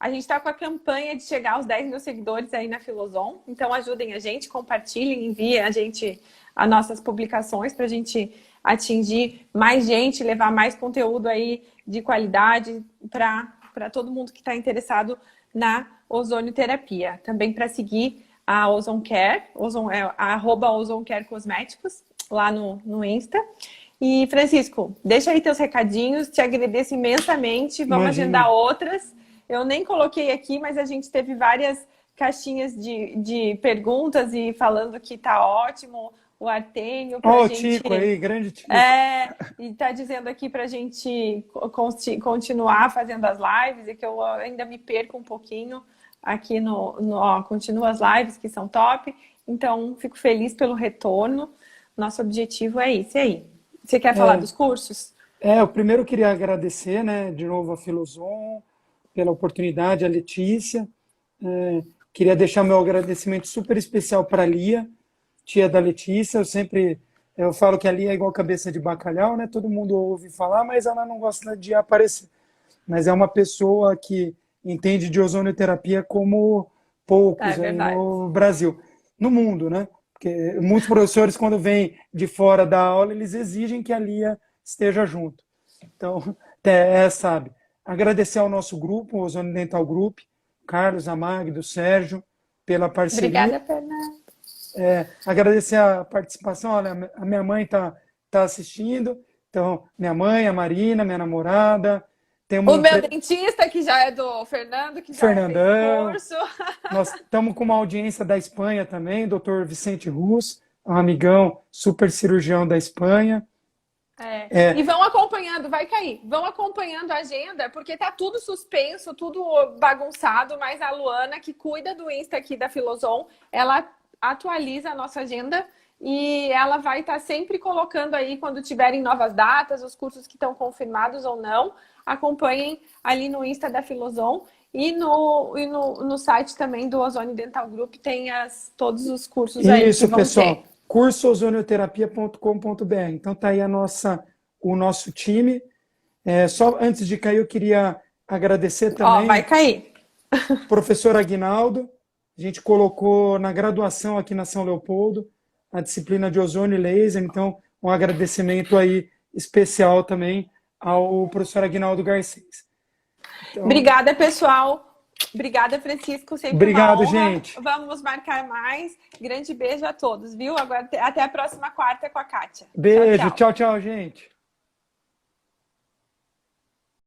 A gente está com a campanha de chegar aos 10 mil seguidores aí na Filozon. Então, ajudem a gente, compartilhem, enviem a gente as nossas publicações para a gente atingir mais gente, levar mais conteúdo aí de qualidade para todo mundo que está interessado na ozonioterapia. Também para seguir a OzonCare, @OzonCare Cosméticos, lá no Insta. E, Francisco, deixa aí teus recadinhos, te agradeço imensamente. Vamos agendar outras. Eu nem coloquei aqui, mas a gente teve várias caixinhas de perguntas e falando que tá ótimo. O Artênio o Tico aí, grande Tico. E tá dizendo aqui pra gente continuar fazendo as lives, e que eu ainda me perco um pouquinho aqui continua as lives, que são top. Então, fico feliz pelo retorno. Nosso objetivo é esse aí. Você quer falar dos cursos? Eu primeiro queria agradecer, né, de novo a Filozon, pela oportunidade, a Letícia. Queria deixar meu agradecimento super especial para a Lia, tia da Letícia. Eu falo que a Lia é igual cabeça de bacalhau, né? Todo mundo ouve falar, mas ela não gosta de aparecer. Mas é uma pessoa que entende de ozonioterapia como poucos aí no Brasil. No mundo, né? Porque muitos professores, quando vêm de fora da aula, eles exigem que a Lia esteja junto. Então, sabe. Agradecer ao nosso grupo, o Ozônio Dental Group, Carlos, a Magda, o Sérgio, pela parceria. Obrigada, Fernanda. Agradecer a participação. Olha, a minha mãe tá assistindo. Então, minha mãe, a Marina, minha namorada. O meu dentista, que já é do Fernando, que já Fernandão. fez curso. Nós estamos com uma audiência da Espanha também, Dr. Vicente Rus, um amigão, super cirurgião da Espanha. E vão acompanhando, vai cair. Vão acompanhando a agenda, porque tá tudo suspenso, tudo bagunçado, mas a Luana, que cuida do Insta aqui da Filozon, ela atualiza a nossa agenda e ela vai estar sempre colocando aí, quando tiverem novas datas, os cursos que estão confirmados ou não. Acompanhem ali no Insta da Filozon e no site também do Ozônio Dental Group tem todos os cursos aí. Isso, que vão pessoal. ter. Cursoozonioterapia.com.br. Então tá aí o nosso time. Só antes de cair, eu queria agradecer também. Vai cair. Professor Aguinaldo. A gente colocou na graduação aqui na São Leopoldo a disciplina de ozônio e laser. Então, um agradecimento aí especial também ao professor Aguinaldo Garcês. Então, obrigada, pessoal. Obrigada, Francisco. Sempre obrigado, uma honra. gente. Vamos marcar mais. Grande beijo a todos, viu? Agora, até a próxima quarta com a Kátia. Beijo. Tchau, tchau, gente.